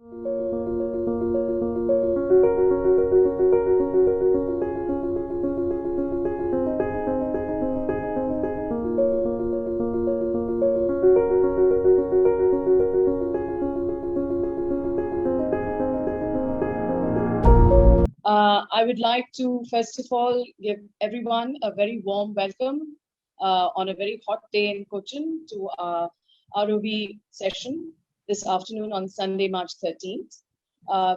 I would like to, first of all, give everyone a very warm welcome on a very hot day in Cochin to our ROV session this afternoon on Sunday, March 13th.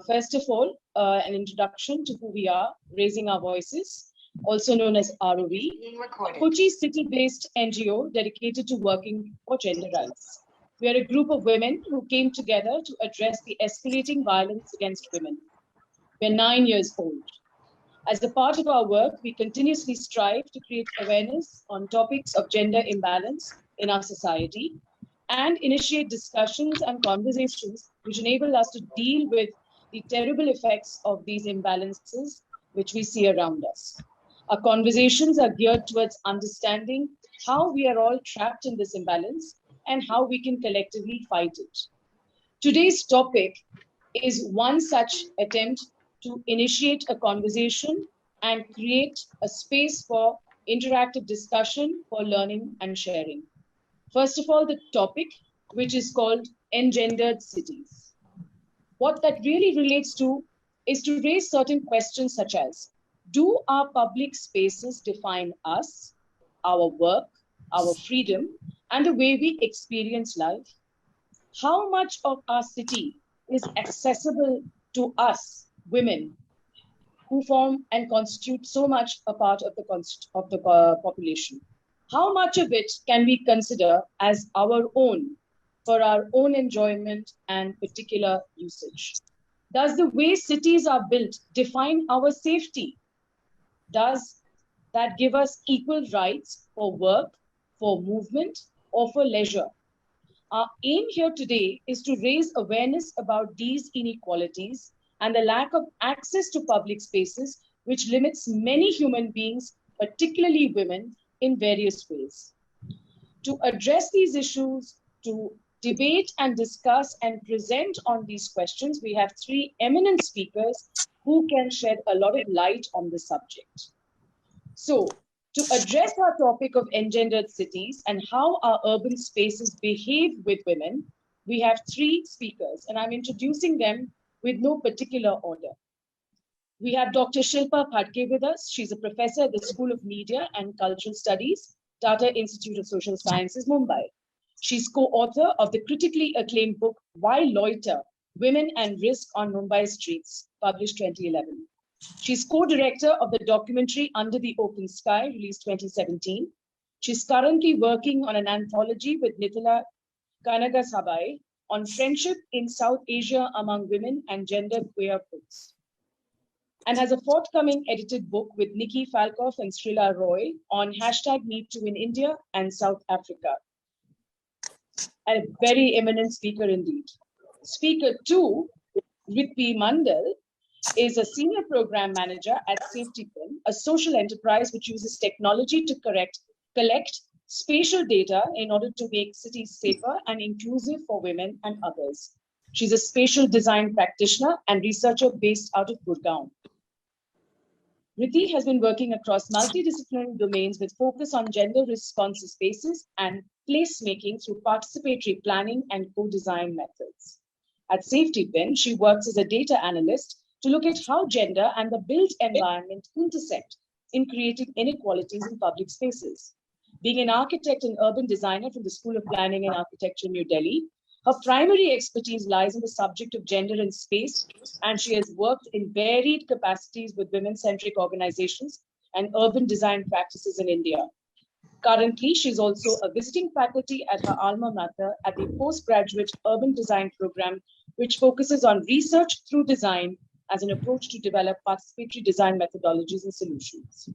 First of all, an introduction to who we are, Raising Our Voices, also known as ROV, a Kochi city-based NGO dedicated to working for gender rights. We are a group of women who came together to address the escalating violence against women. We're 9 years old. As a part of our work, we continuously strive to create awareness on topics of gender imbalance in our society and initiate discussions and conversations which enable us to deal with the terrible effects of these imbalances which we see around us. Our conversations are geared towards understanding how we are all trapped in this imbalance and how we can collectively fight it. Today's topic is one such attempt to initiate a conversation and create a space for interactive discussion for learning and sharing. First of all, the topic, which is called Engendered Cities. What that really relates to is to raise certain questions such as, do our public spaces define us, our work, our freedom, and the way we experience life? How much of our city is accessible to us, women, who form and constitute so much a part of the population? How much of it can we consider as our own for our own enjoyment and particular usage? Does the way cities are built define our safety? Does that give us equal rights for work, for movement, or for leisure? Our aim here today is to raise awareness about these inequalities and the lack of access to public spaces, which limits many human beings, particularly women, in various ways. To address these issues, to debate and discuss and present on these questions, we have three eminent speakers who can shed a lot of light on the subject. So, to address our topic of engendered cities and how our urban spaces behave with women, we have three speakers, and I'm introducing them with no particular order. We have Dr. Shilpa Phadke with us. She's a professor at the School of Media and Cultural Studies, Tata Institute of Social Sciences, Mumbai. She's co-author of the critically acclaimed book, Why Loiter? Women and Risk on Mumbai Streets, published 2011. She's co-director of the documentary Under the Open Sky, released 2017. She's currently working on an anthology with Nithala Kanagasabai on friendship in South Asia among women and gender queer folks, and has a forthcoming edited book with Nikki Falkoff and Srila Roy on #MeToo in India and South Africa. A very eminent speaker indeed. Speaker 2, Rwitee Mandal, is a senior program manager at Safetipin, a social enterprise which uses technology to collect spatial data in order to make cities safer and inclusive for women and others. She's a spatial design practitioner and researcher based out of Gurugram. Rwitee has been working across multidisciplinary domains with focus on gender responsive spaces and placemaking through participatory planning and co-design methods. At Safetipin, she works as a data analyst to look at how gender and the built environment intersect in creating inequalities in public spaces. Being an architect and urban designer from the School of Planning and Architecture, New Delhi, her primary expertise lies in the subject of gender and space, and she has worked in varied capacities with women-centric organizations and urban design practices in India. Currently, she's also a visiting faculty at her alma mater at the postgraduate urban design program, which focuses on research through design as an approach to develop participatory design methodologies and solutions.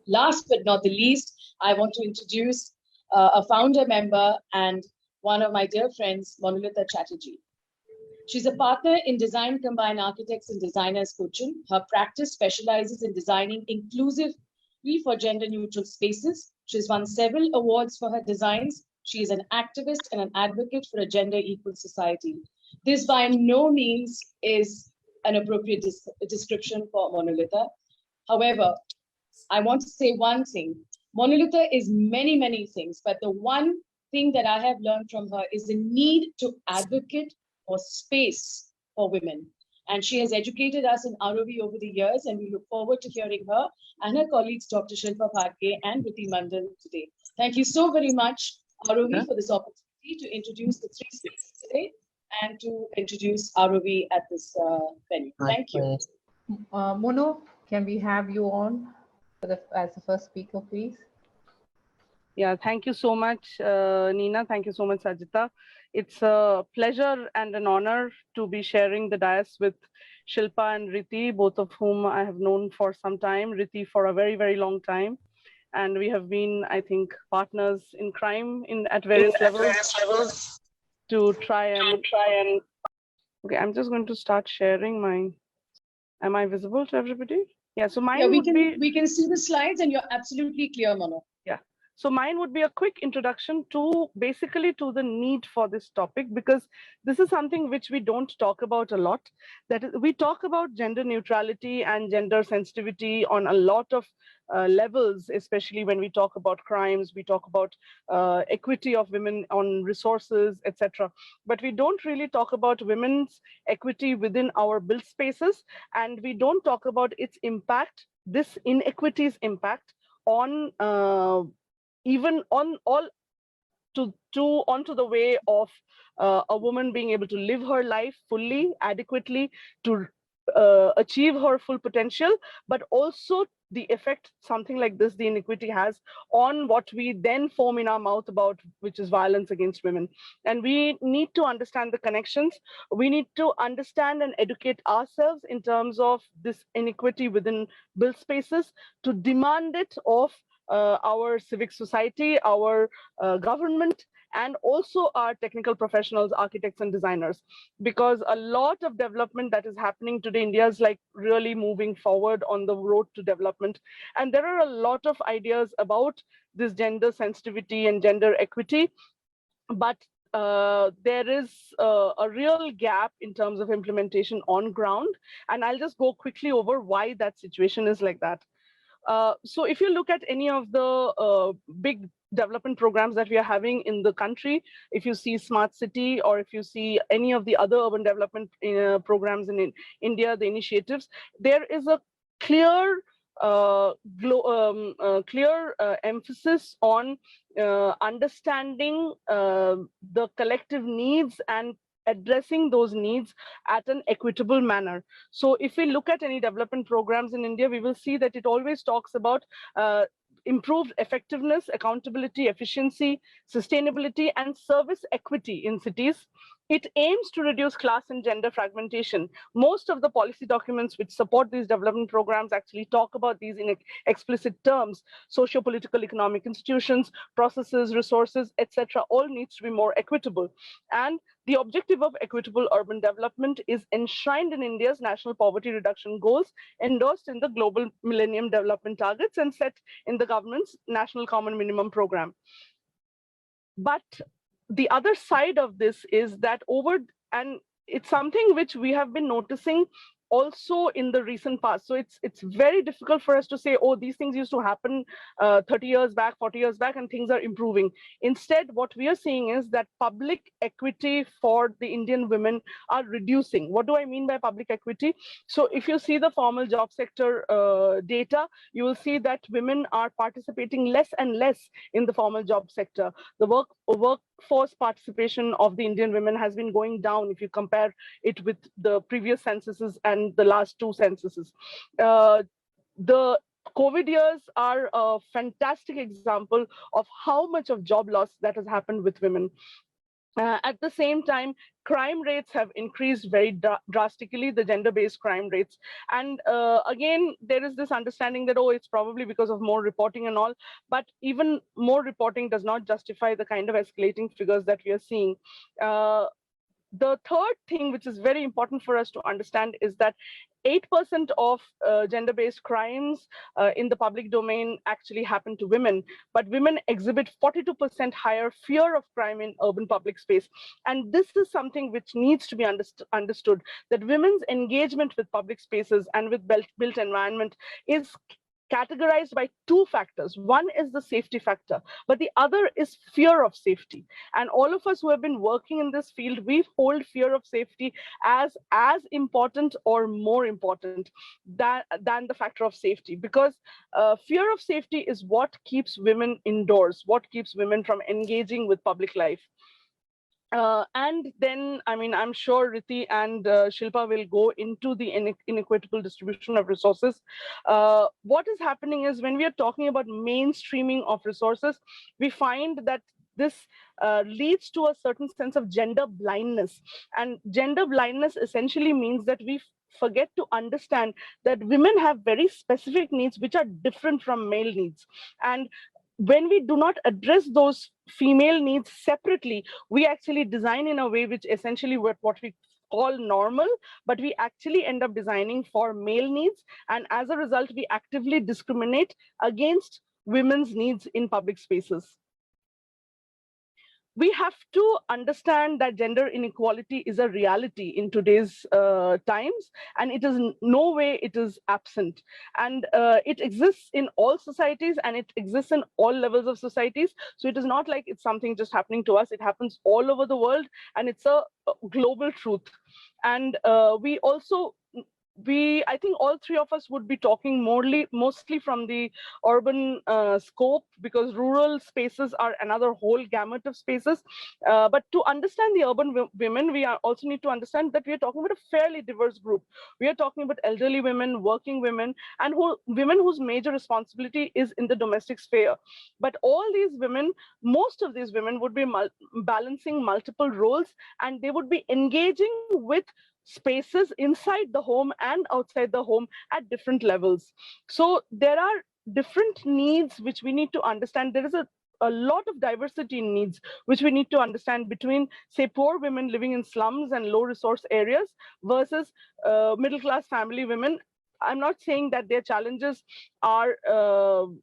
Last but not the least, I want to introduce a founder member and one of my dear friends, Monolita Chatterjee. She's a partner in Design Combined Architects and Designers Cochin. Her practice specializes in designing inclusively for gender-neutral spaces. She's won several awards for her designs. She is an activist and an advocate for a gender-equal society. This by no means is an appropriate description for Monolita. However, I want to say one thing. Monolita is many, many things, but the one thing that I have learned from her is the need to advocate for space for women. And she has educated us in ROV over the years, and we look forward to hearing her and her colleagues, Dr. Shilpa Phadke and Rwitee Mandal today. Thank you so very much, ROV, for this opportunity to introduce the three speakers today and to introduce ROV at this venue. Thank you. Mono, can we have you on as the first speaker, please? Yeah, thank you so much, Nina. Thank you so much, Sajita. It's a pleasure and an honor to be sharing the dais with Shilpa and Rwitee, both of whom I have known for some time, Rwitee for a very, very long time. And we have been, I think, partners in crime at various levels to try and. Okay, I'm just going to start sharing my. Am I visible to everybody? Yeah, so mine we can see the slides and you're absolutely clear, Mono. Yeah. So mine would be a quick introduction to basically to the need for this topic, because this is something which we don't talk about a lot. That is, we talk about gender neutrality and gender sensitivity on a lot of levels, especially when we talk about crimes, we talk about equity of women on resources, etc. But we don't really talk about women's equity within our built spaces, and we don't talk about its impact, this inequity's impact on even on all onto the way of a woman being able to live her life fully, adequately, to achieve her full potential, but also the effect something like this, the inequity, has on what we then foam in our mouth about, which is violence against women. And we need to understand the connections. We need to understand and educate ourselves in terms of this inequity within built spaces, to demand it of our civic society, our government, and also our technical professionals, architects and designers, because a lot of development that is happening today, India is like really moving forward on the road to development. And there are a lot of ideas about this gender sensitivity and gender equity, but there is a real gap in terms of implementation on ground. And I'll just go quickly over why that situation is like that. So if you look at any of the big development programs that we are having in the country, if you see smart city, or if you see any of the other urban development programs in India, the initiatives, there is a clear emphasis on understanding the collective needs and addressing those needs at an equitable manner. So if we look at any development programs in India, we will see that it always talks about improved effectiveness, accountability, efficiency, sustainability, and service equity in cities. It aims to reduce class and gender fragmentation. Most of the policy documents which support these development programs actually talk about these in explicit terms. Socio-political, economic institutions, processes, resources, etc., all needs to be more equitable. And the objective of equitable urban development is enshrined in India's national poverty reduction goals, endorsed in the Global Millennium Development Targets, and set in the government's National Common Minimum Program. But the other side of this is that and it's something which we have been noticing also in the recent past. So it's very difficult for us to say, oh, these things used to happen 30 years back, 40 years back, and things are improving. Instead, what we are seeing is that public equity for the Indian women are reducing. What do I mean by public equity? So if you see the formal job sector data, you will see that women are participating less and less in the formal job sector. The workforce participation of the Indian women has been going down if you compare it with the previous censuses and the last two censuses. The COVID years are a fantastic example of how much of job loss that has happened with women. At the same time, crime rates have increased very drastically, the gender-based crime rates. And again, there is this understanding that, oh, it's probably because of more reporting and all, but even more reporting does not justify the kind of escalating figures that we are seeing. the third thing, which is very important for us to understand, is that 8% of gender-based crimes in the public domain actually happen to women, but women exhibit 42% higher fear of crime in urban public space. And this is something which needs to be understood, that women's engagement with public spaces and with built environment is categorized by two factors. One is the safety factor, but the other is fear of safety. And all of us who have been working in this field, we hold fear of safety as important or more important than the factor of safety, because fear of safety is what keeps women indoors, what keeps women from engaging with public life. And then, I mean, I'm sure Rwitee and Shilpa will go into the inequitable distribution of resources. What is happening is, when we are talking about mainstreaming of resources, we find that this leads to a certain sense of gender blindness. And gender blindness essentially means that we forget to understand that women have very specific needs which are different from male needs. And when we do not address those female needs separately, we actually design in a way which essentially what we call normal, but we actually end up designing for male needs. And as a result, we actively discriminate against women's needs in public spaces. We have to understand that gender inequality is a reality in today's times, and it is no way it is absent. And it exists in all societies, and it exists in all levels of societies. So it is not like it's something just happening to us. It happens all over the world, and it's a global truth. And I think all three of us would be talking mostly from the urban scope, because rural spaces are another whole gamut of spaces. But to understand the urban women, we also need to understand that we are talking about a fairly diverse group. We are talking about elderly women, working women, and women whose major responsibility is in the domestic sphere. But all these women, most of these women would be balancing multiple roles, and they would be engaging with spaces inside the home and outside the home at different levels. So there are different needs which we need to understand. There is a lot of diversity in needs which we need to understand between, say, poor women living in slums and low resource areas versus middle class family women. I'm not saying that their challenges are, to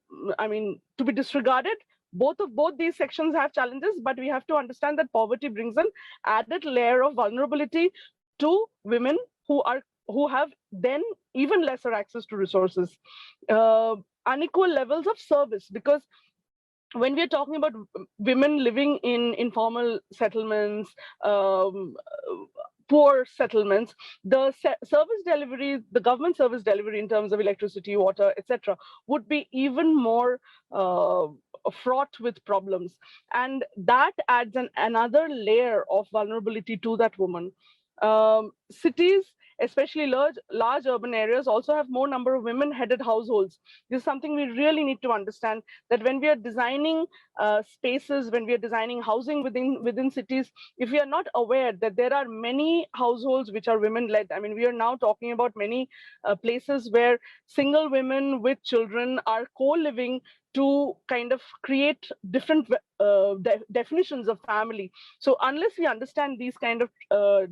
be disregarded. Both these sections have challenges, but we have to understand that poverty brings an added layer of vulnerability to women who have then even lesser access to resources. Unequal levels of service, because when we are talking about women living in informal settlements, poor settlements, the service delivery, the government service delivery in terms of electricity, water, etc., would be even more fraught with problems. And that adds another layer of vulnerability to that woman. Cities, especially large urban areas, also have more number of women-headed households. This is something we really need to understand, that when we are designing spaces, when we are designing housing within cities, if we are not aware that there are many households which are women-led. I mean, we are now talking about many places where single women with children are co-living to kind of create different definitions of family. So unless we understand these kind of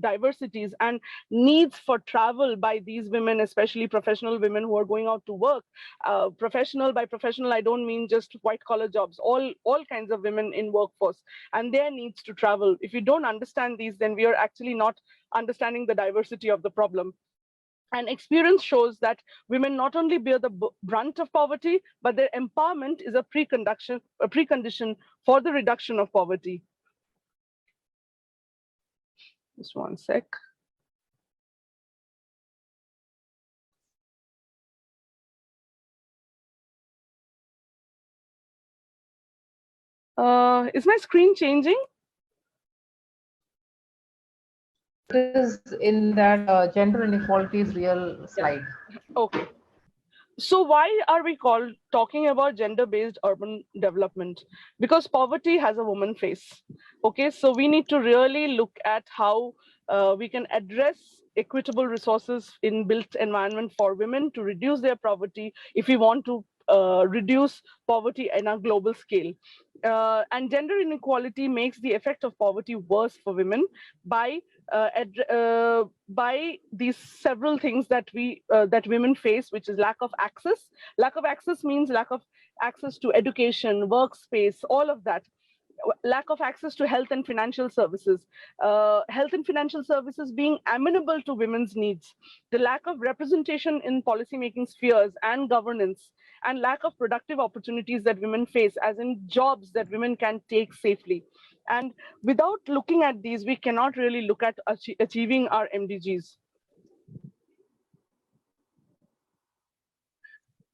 diversities and needs for travel by these women, especially professional women who are going out to work, by professional, I don't mean just white collar jobs, all kinds of women in workforce and their needs to travel. If we don't understand these, then we are actually not understanding the diversity of the problem. And experience shows that women not only bear the brunt of poverty, but their empowerment is a precondition for the reduction of poverty. Just one sec. Is my screen changing? It is in that gender inequality is real slide. Okay. So why are we talking about gender-based urban development? Because poverty has a woman face. Okay, so we need to really look at how we can address equitable resources in built environment for women to reduce their poverty if we want to reduce poverty in a global scale. And gender inequality makes the effect of poverty worse for women by these several things that women face, which is lack of access. Lack of access means lack of access to education, workspace, all of that. Lack of access to health and financial services, health and financial services being amenable to women's needs, the lack of representation in policymaking spheres and governance, and lack of productive opportunities that women face, as in jobs that women can take safely. And without looking at these, we cannot really look at achieving our MDGs.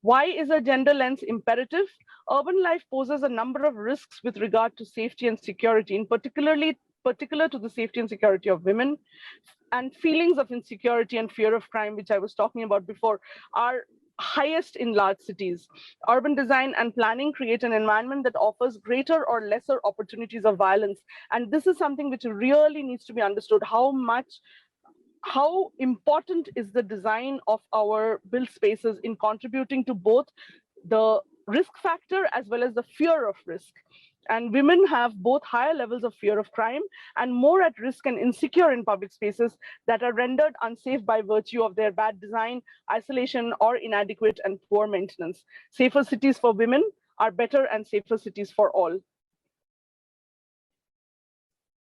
Why is a gender lens imperative? Urban life poses a number of risks with regard to safety and security, in particular to the safety and security of women. And feelings of insecurity and fear of crime, which I was talking about before, are highest in large cities. Urban design and planning create an environment that offers greater or lesser opportunities of violence. And this is something which really needs to be understood, how important is the design of our built spaces in contributing to both the risk factor as well as the fear of risk. And women have both higher levels of fear of crime and more at risk and insecure in public spaces that are rendered unsafe by virtue of their bad design, isolation, or inadequate and poor maintenance. Safer cities for women are better and safer cities for all.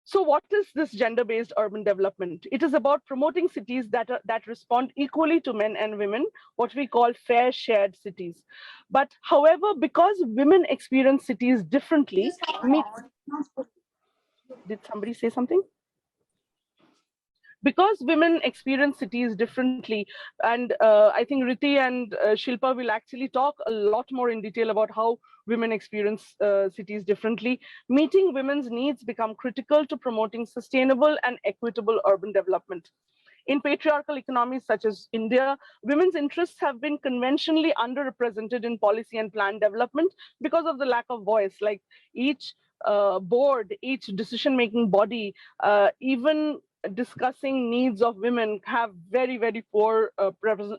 So what is this gender-based urban development? It is about promoting cities that respond equally to men and women, what we call fair shared cities. But however, because women experience cities differently, did somebody say something? Because women experience cities differently, and I think Rwitee and Shilpa will actually talk a lot more in detail about how women experience cities differently. Meeting women's needs become critical to promoting sustainable and equitable urban development. In patriarchal economies such as India, women's interests have been conventionally underrepresented in policy and plan development because of the lack of voice. Like each board, each decision-making body, even discussing needs of women have very, very poor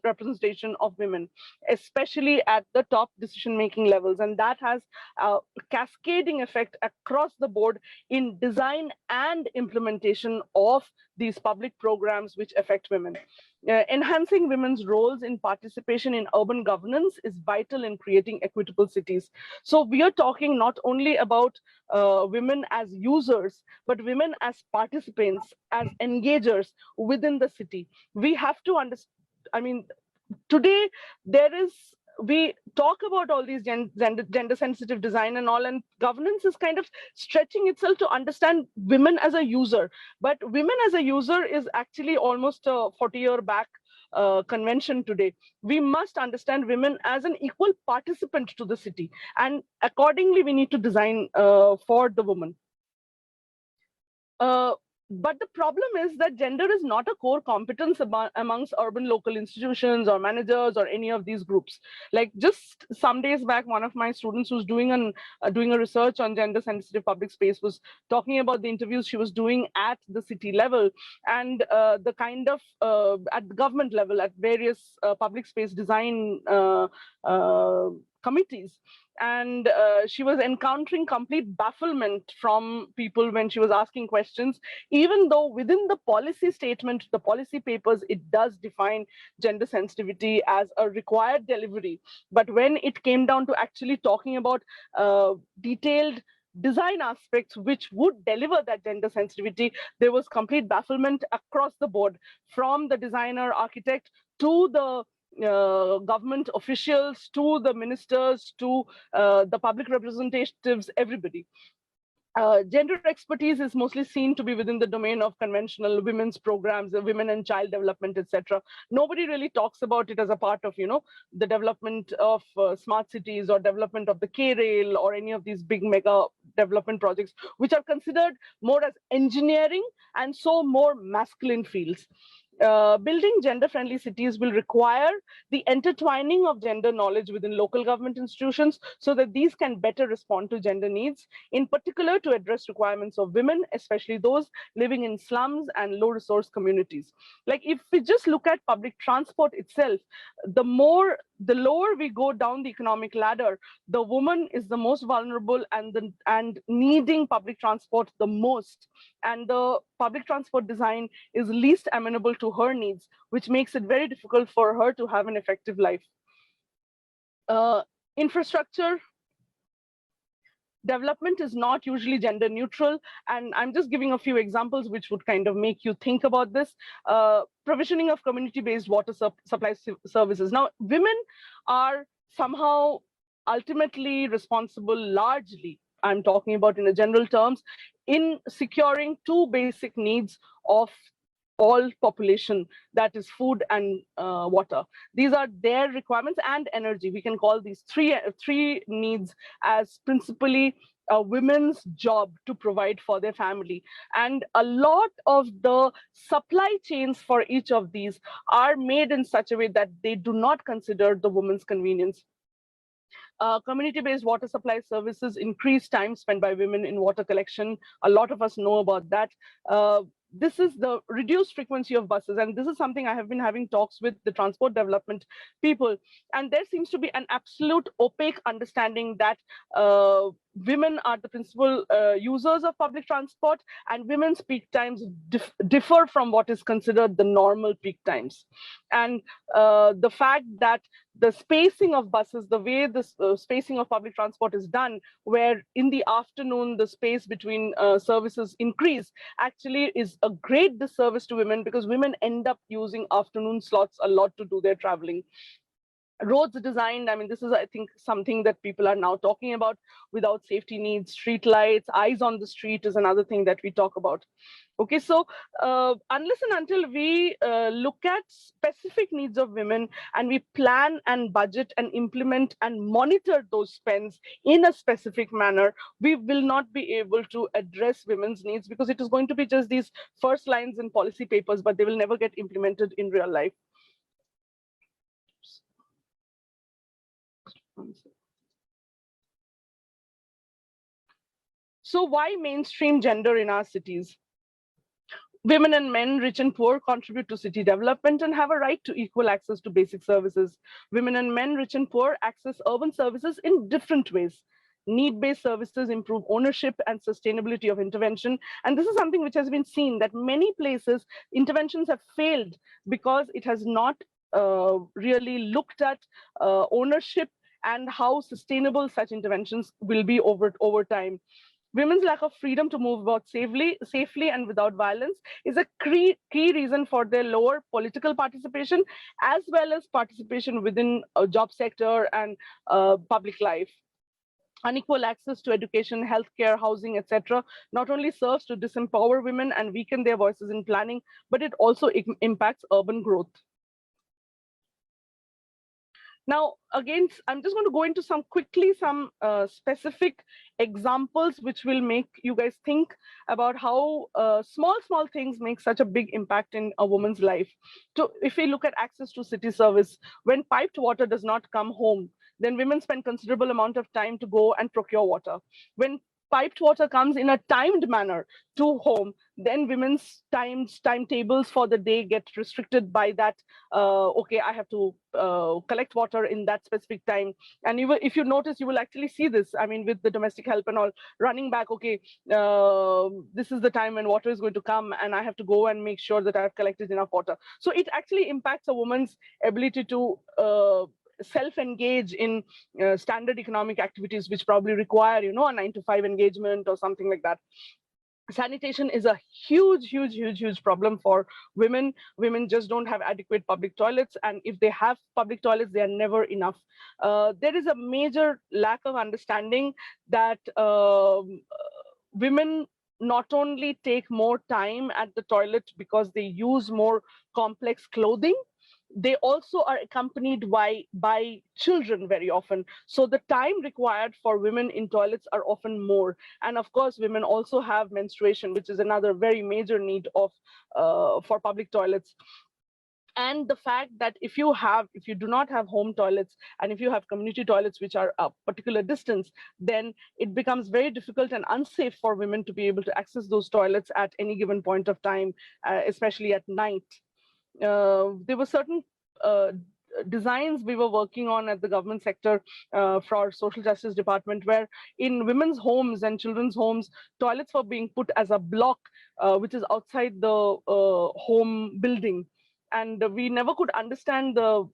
representation of women, especially at the top decision-making levels. And that has a cascading effect across the board in design and implementation of these public programs which affect women. Enhancing women's roles in participation in urban governance is vital in creating equitable cities. So we are talking not only about women as users, but women as participants, as engagers within the city. We have to understand, I mean, today we talk about all these gender sensitive design and all, and governance is kind of stretching itself to understand women as a user. But women as a user is actually almost a 40-year back convention today. We must understand women as an equal participant to the city, and accordingly we need to design for the woman. But the problem is that gender is not a core competence amongst urban local institutions or managers or any of these groups. Like just some days back, one of my students who's doing a research on gender sensitive public space was talking about the interviews she was doing at the city level and the kind of at the government level at various public space design committees. And she was encountering complete bafflement from people when she was asking questions, even though within the policy statement, the policy papers, it does define gender sensitivity as a required delivery. But when it came down to actually talking about detailed design aspects which would deliver that gender sensitivity, there was complete bafflement across the board, from the designer, architect, to the government officials, to the ministers, to the public representatives, everybody. Gender expertise is mostly seen to be within the domain of conventional women's programs, women and child development, etc. Nobody really talks about it as a part of, the development of smart cities or development of the K-Rail or any of these big mega development projects, which are considered more as engineering and so more masculine fields. Building gender-friendly cities will require the intertwining of gender knowledge within local government institutions so that these can better respond to gender needs, in particular to address requirements of women, especially those living in slums and low-resource communities. Like if we just look at public transport itself, the lower we go down the economic ladder, the woman is the most vulnerable and needing public transport the most. And the public transport design is least amenable to her needs, which makes it very difficult for her to have an effective life. Infrastructure development is not usually gender neutral. And I'm just giving a few examples which would kind of make you think about this. Provisioning of community-based water supply services. Now, women are somehow ultimately responsible largely, I'm talking about in a general terms, in securing two basic needs of all population, that is food and water. These are their requirements, and energy. We can call these three needs as principally a women's job to provide for their family. And a lot of the supply chains for each of these are made in such a way that they do not consider the woman's convenience. Community-based water supply services increase time spent by women in water collection. A lot of us know about that. This is the reduced frequency of buses. And this is something I have been having talks with the transport development people. And there seems to be an absolute opaque understanding that women are the principal users of public transport, and women's peak times differ from what is considered the normal peak times. And the fact that the spacing of buses, the way the spacing of public transport is done, where in the afternoon the space between services increase, actually is a great disservice to women, because women end up using afternoon slots a lot to do their traveling. Roads designed, I mean, this is, I think, something that people are now talking about without safety needs. Street lights, eyes on the street is another thing that we talk about. Okay, so unless and until we look at specific needs of women and we plan and budget and implement and monitor those spends in a specific manner, we will not be able to address women's needs, because it is going to be just these first lines in policy papers, but they will never get implemented in real life. So why mainstream gender in our cities? Women and men, rich and poor, contribute to city development and have a right to equal access to basic services. Women and men, rich and poor, access urban services in different ways. Need-based services improve ownership and sustainability of intervention. And this is something which has been seen, that many places interventions have failed because it has not really looked at ownership and how sustainable such interventions will be over time. Women's lack of freedom to move about safely and without violence is a key reason for their lower political participation, as well as participation within a job sector and public life. Unequal access to education, healthcare, housing, etc., not only serves to disempower women and weaken their voices in planning, but it also impacts urban growth. Now, again, I'm just going to go into some specific examples which will make you guys think about how small things make such a big impact in a woman's life. So if we look at access to city service, when piped water does not come home, then women spend considerable amount of time to go and procure water. When piped water comes in a timed manner to home, then women's timetables for the day get restricted by that. Okay, I have to collect water in that specific time. And if you notice, you will actually see this. I mean, with the domestic help and all, running back, okay, this is the time when water is going to come, and I have to go and make sure that I've collected enough water. So it actually impacts a woman's ability to self-engage in standard economic activities, which probably require, a 9-to-5 engagement or something like that. Sanitation is a huge problem for women. Women just don't have adequate public toilets, and if they have public toilets, they are never enough. There is a major lack of understanding that women not only take more time at the toilet because they use more complex clothing, they also are accompanied by children very often. So the time required for women in toilets are often more. And of course, women also have menstruation, which is another very major need of for public toilets. And the fact that if you do not have home toilets, and if you have community toilets which are a particular distance, then it becomes very difficult and unsafe for women to be able to access those toilets at any given point of time, especially at night. There were certain designs we were working on at the government sector for our social justice department, where in women's homes and children's homes, toilets were being put as a block, which is outside the home building. And we never could understand the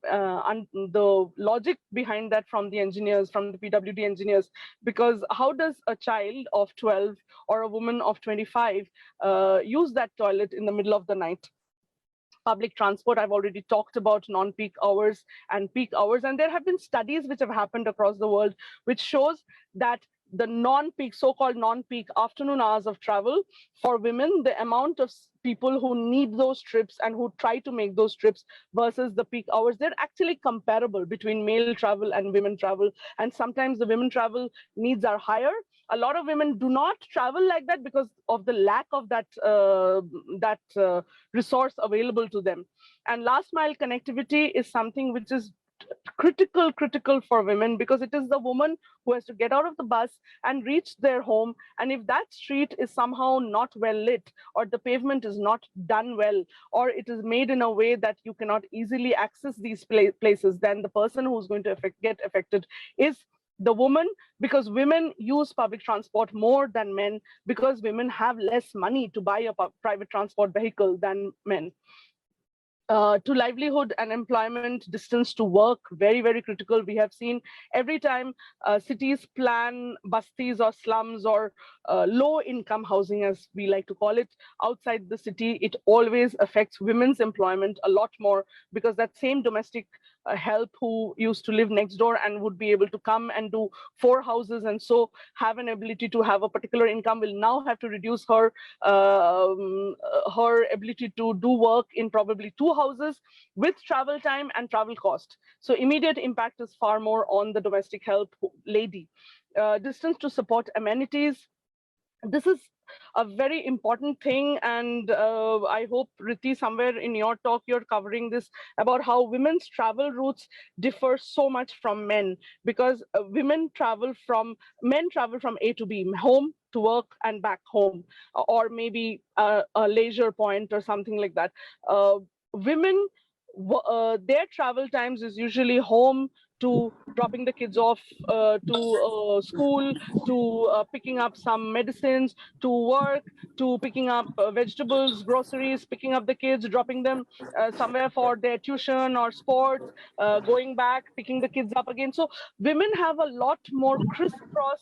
logic behind that from the engineers, from the PWD engineers, because how does a child of 12 or a woman of 25 use that toilet in the middle of the night? Public transport, I've already talked about non-peak hours and peak hours, and there have been studies which have happened across the world which shows that the non-peak, so-called non-peak afternoon hours of travel for women, the amount of people who need those trips and who try to make those trips versus the peak hours, they're actually comparable between male travel and women travel. And sometimes the women travel needs are higher. A lot of women do not travel like that because of the lack of that resource available to them. And last mile connectivity is something which is critical for women, because it is the woman who has to get out of the bus and reach their home. And if that street is somehow not well lit, or the pavement is not done well, or it is made in a way that you cannot easily access these places, then the person who's going to get affected is the woman, because women use public transport more than men, because women have less money to buy a private transport vehicle than men. To livelihood and employment, distance to work, very critical. We have seen every time cities plan bastis or slums or low income housing, as we like to call it, outside the city, it always affects women's employment a lot more, because that same domestic help who used to live next door and would be able to come and do 4 houses and so have an ability to have a particular income will now have to reduce her her ability to do work in probably 2 houses, with travel time and travel cost. So immediate impact is far more on the domestic help lady. Distance to support amenities. This is a very important thing, and I hope, Rwitee, somewhere in your talk you're covering this, about how women's travel routes differ so much from men, because men travel from A to B, home to work and back home, or maybe a leisure point or something like that. Women, their travel times is usually home to dropping the kids off to school, to picking up some medicines, to work, to picking up vegetables, groceries, picking up the kids, dropping them somewhere for their tuition or sports, going back, picking the kids up again. So women have a lot more crisscross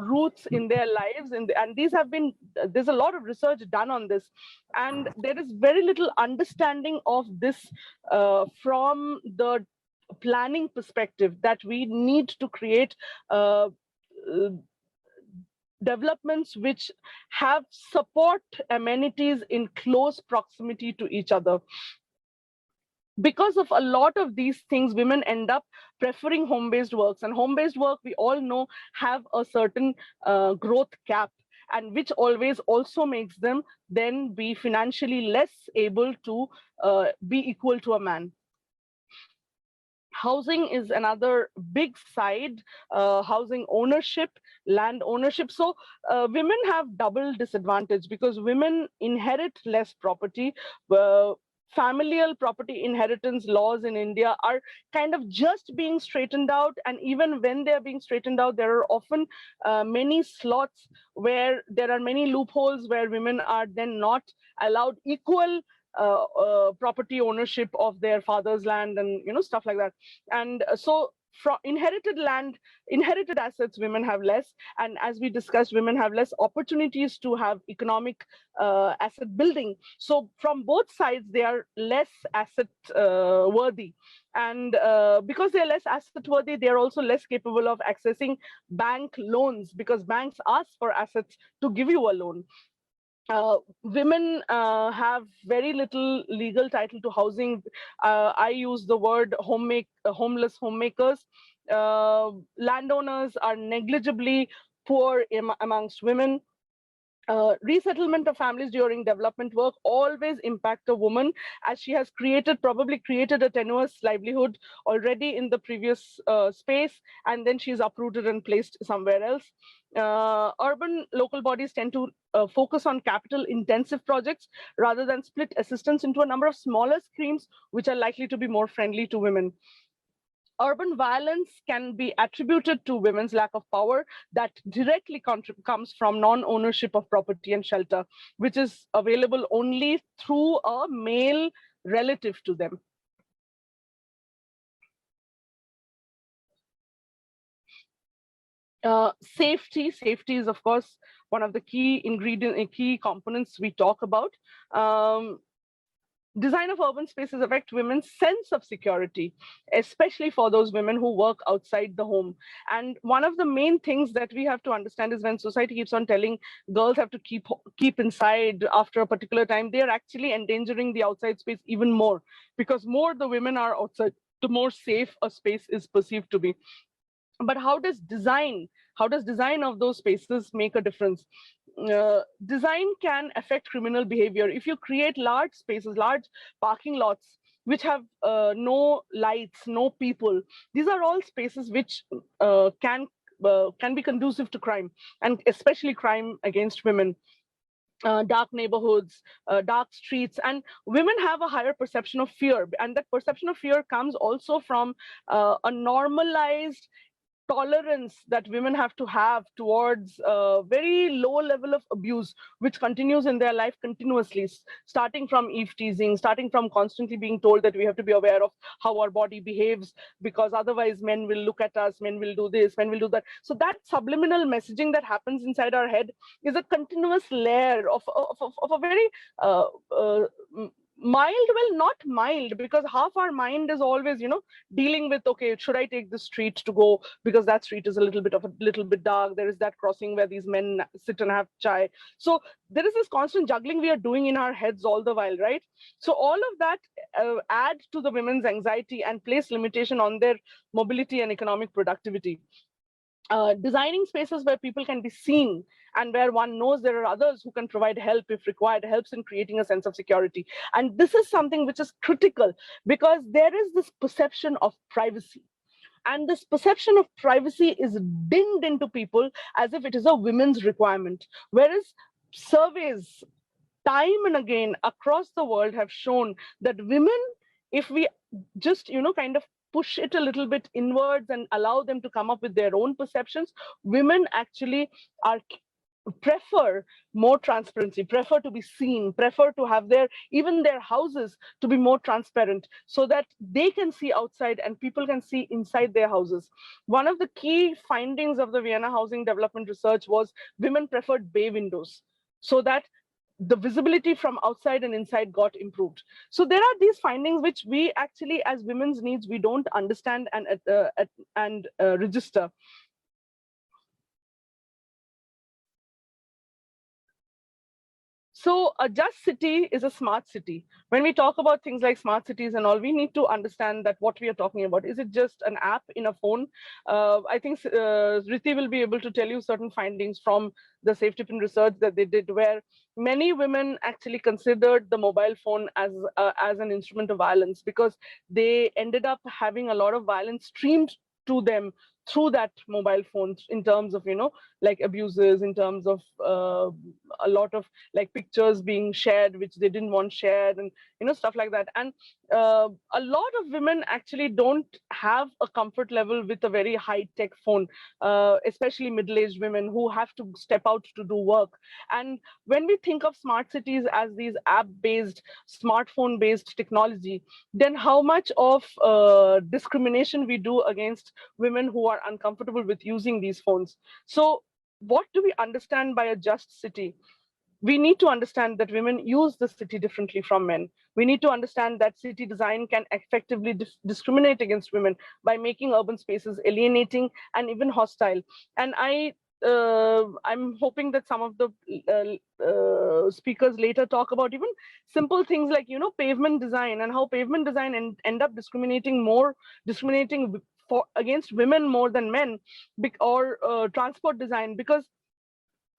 roots in their lives, and these have been, there's a lot of research done on this, and there is very little understanding of this from the planning perspective, that we need to create developments which have support amenities in close proximity to each other. Because of a lot of these things, women end up preferring home-based works, and home-based work, we all know, have a certain growth cap, and which always also makes them then be financially less able to be equal to a man. Housing is another big side, housing ownership, land ownership. So women have double disadvantage, because women inherit less property. Familial property inheritance laws in India are kind of just being straightened out, and even when they're being straightened out, there are often many slots where there are many loopholes where women are then not allowed equal property ownership of their father's land, and stuff like that. And so from inherited land, inherited assets, women have less, and as we discussed, women have less opportunities to have economic asset building. So from both sides, they are less asset worthy, and because they're less asset worthy, they are also less capable of accessing bank loans, because banks ask for assets to give you a loan. Women have very little legal title to housing. I use the word homeless homemakers. Landowners are negligibly poor amongst women. Resettlement of families during development work always impact a woman, as she has probably created a tenuous livelihood already in the previous space, and then she's uprooted and placed somewhere else. Urban local bodies tend to focus on capital intensive projects rather than split assistance into a number of smaller schemes which are likely to be more friendly to women. Urban violence can be attributed to women's lack of power that directly comes from non-ownership of property and shelter, which is available only through a male relative to them. Safety is, of course, one of the key components we talk about. Design of urban spaces affect women's sense of security, especially for those women who work outside the home. And one of the main things that we have to understand is when society keeps on telling girls have to keep inside after a particular time, they are actually endangering the outside space even more, because more the women are outside, the more safe a space is perceived to be. But how does design of those spaces make a difference? Design can affect criminal behavior. If you create large spaces, large parking lots, which have no lights, no people, these are all spaces which can be conducive to crime, and especially crime against women. Dark neighborhoods, dark streets, and women have a higher perception of fear, and that perception of fear comes also from a normalized tolerance that women have to have towards a very low level of abuse, which continues in their life continuously, starting from eve teasing, starting from constantly being told that we have to be aware of how our body behaves, because otherwise men will look at us, men will do this, men will do that. So that subliminal messaging that happens inside our head is a continuous layer of a very mild, well, not mild, because half our mind is always, dealing with, okay, should I take this street to go, because that street is a little bit dark, there is that crossing where these men sit and have chai. So there is this constant juggling we are doing in our heads all the while, right? So all of that add to the women's anxiety and place limitation on their mobility and economic productivity. Designing spaces where people can be seen and where one knows there are others who can provide help if required helps in creating a sense of security. And this is something which is critical, because there is this perception of privacy. And this perception of privacy is dinned into people as if it is a women's requirement. Whereas surveys, time and again across the world, have shown that women, if we just, kind of push it a little bit inwards and allow them to come up with their own perceptions, women actually prefer more transparency, prefer to be seen, prefer to have even their houses to be more transparent, so that they can see outside and people can see inside their houses. One of the key findings of the Vienna housing development research was women preferred bay windows, so that the visibility from outside and inside got improved. So there are these findings which we actually, as women's needs, we don't understand and register. So a just city is a smart city. When we talk about things like smart cities and all, we need to understand that what we are talking about. Is it just an app in a phone? I think Rwitee will be able to tell you certain findings from the Safetipin research that they did, where many women actually considered the mobile phone as an instrument of violence, because they ended up having a lot of violence streamed to them through that mobile phone, in terms of, like abuses, in terms of a lot of like pictures being shared which they didn't want shared, and stuff like that. And a lot of women actually don't have a comfort level with a very high-tech phone, especially middle-aged women who have to step out to do work. And when we think of smart cities as these app-based, smartphone-based technology, then how much of discrimination we do against women who are uncomfortable with using these phones. So what do we understand by a just city? We need to understand that women use the city differently from men. We need to understand that city design can effectively discriminate against women by making urban spaces alienating and even hostile. And I'm hoping that some of the speakers later talk about even simple things like, pavement design, and how pavement design end up discriminating against women more than men, or transport design, because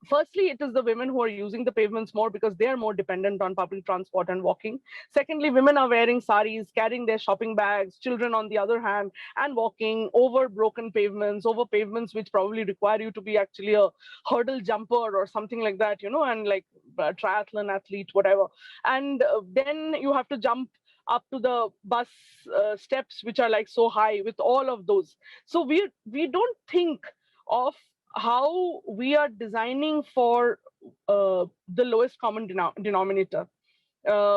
firstly, it is the women who are using the pavements more because they are more dependent on public transport and walking. Secondly, women are wearing saris, carrying their shopping bags, children on the other hand, and walking over broken pavements, over pavements which probably require you to be actually a hurdle jumper or something like that, you know, and like a triathlon athlete, whatever. And then you have to jump up to the bus steps, which are like so high with all of those. So we don't think of how we are designing for the lowest common denominator,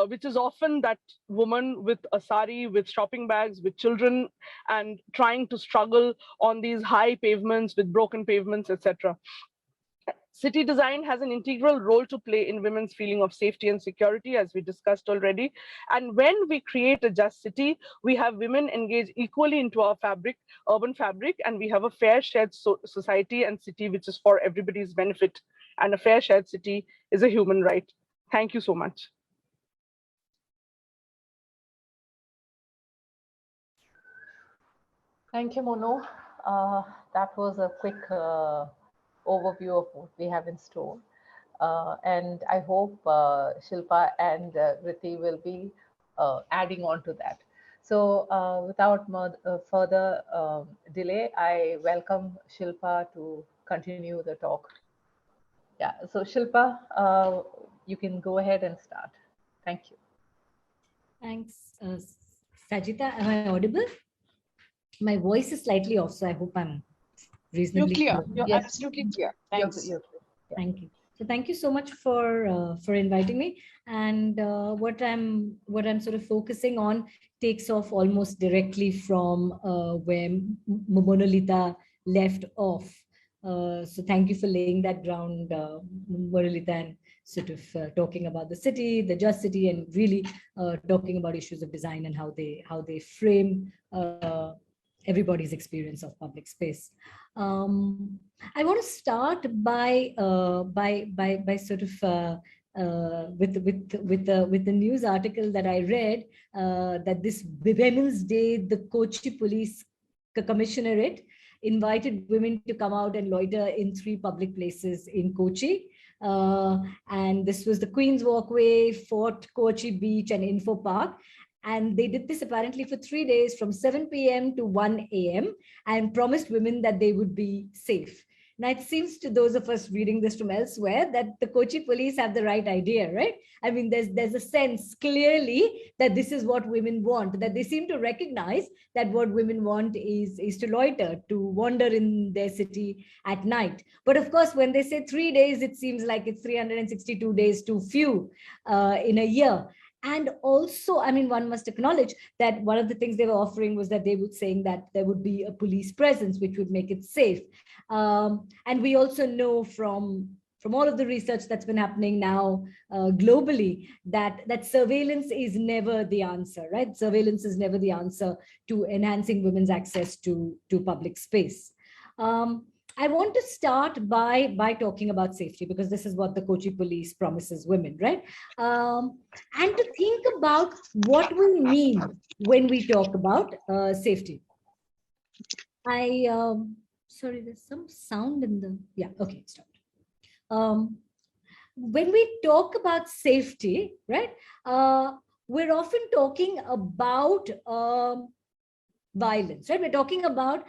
which is often that woman with a sari, with shopping bags, with children, and trying to struggle on these high pavements with broken pavements, etc. City design has an integral role to play in women's feeling of safety and security, as we discussed already. And when we create a just city, we have women engage equally into our fabric, urban fabric, and we have a fair shared society and city, which is for everybody's benefit. And a fair shared city is a human right. Thank you so much. Thank you, Mono. That was a quick overview of what we have in store. And I hope Shilpa and Rwitee will be adding on to that. So without further delay, I welcome Shilpa to continue the talk. Yeah, so Shilpa, you can go ahead and start. Thank you. Thanks. Sajita, am I audible? My voice is slightly off, so I hope I'm reasonably clear. You're Yes. absolutely clear. Thanks. Yeah. Thank you. So thank you so much for inviting me. And what I'm sort of focusing on takes off almost directly from where Monolita left off. So thank you for laying that ground, Monolita, and sort of talking about the city, the just city, and really talking about issues of design and how they frame everybody's experience of public space. I want to start by sort of with the news article that I read that this Women's Day, the Kochi Police Commissionerate invited women to come out and loiter in 3 public places in Kochi. And this was the Queen's Walkway, Fort Kochi Beach, and Info Park. And they did this apparently for 3 days from 7 p.m. to 1 a.m. and promised women that they would be safe. Now, it seems to those of us reading this from elsewhere that the Kochi police have the right idea, right? I mean, there's a sense clearly that this is what women want, that they seem to recognize that what women want is to loiter, to wander in their city at night. But of course, when they say 3 days, it seems like it's 362 days too few in a year. And also, I mean, one must acknowledge that one of the things they were offering was that they would saying that there would be a police presence, which would make it safe. And we also know from all of the research that's been happening now globally that surveillance is never the answer, right? Surveillance is never the answer to enhancing women's access to public space. I want to start by talking about safety, because this is what the Kochi police promises women, right? And to think about what we mean when we talk about safety. Sorry, there's some sound in the, yeah, okay, it stopped. When we talk about safety, right, we're often talking about violence, right? We're talking about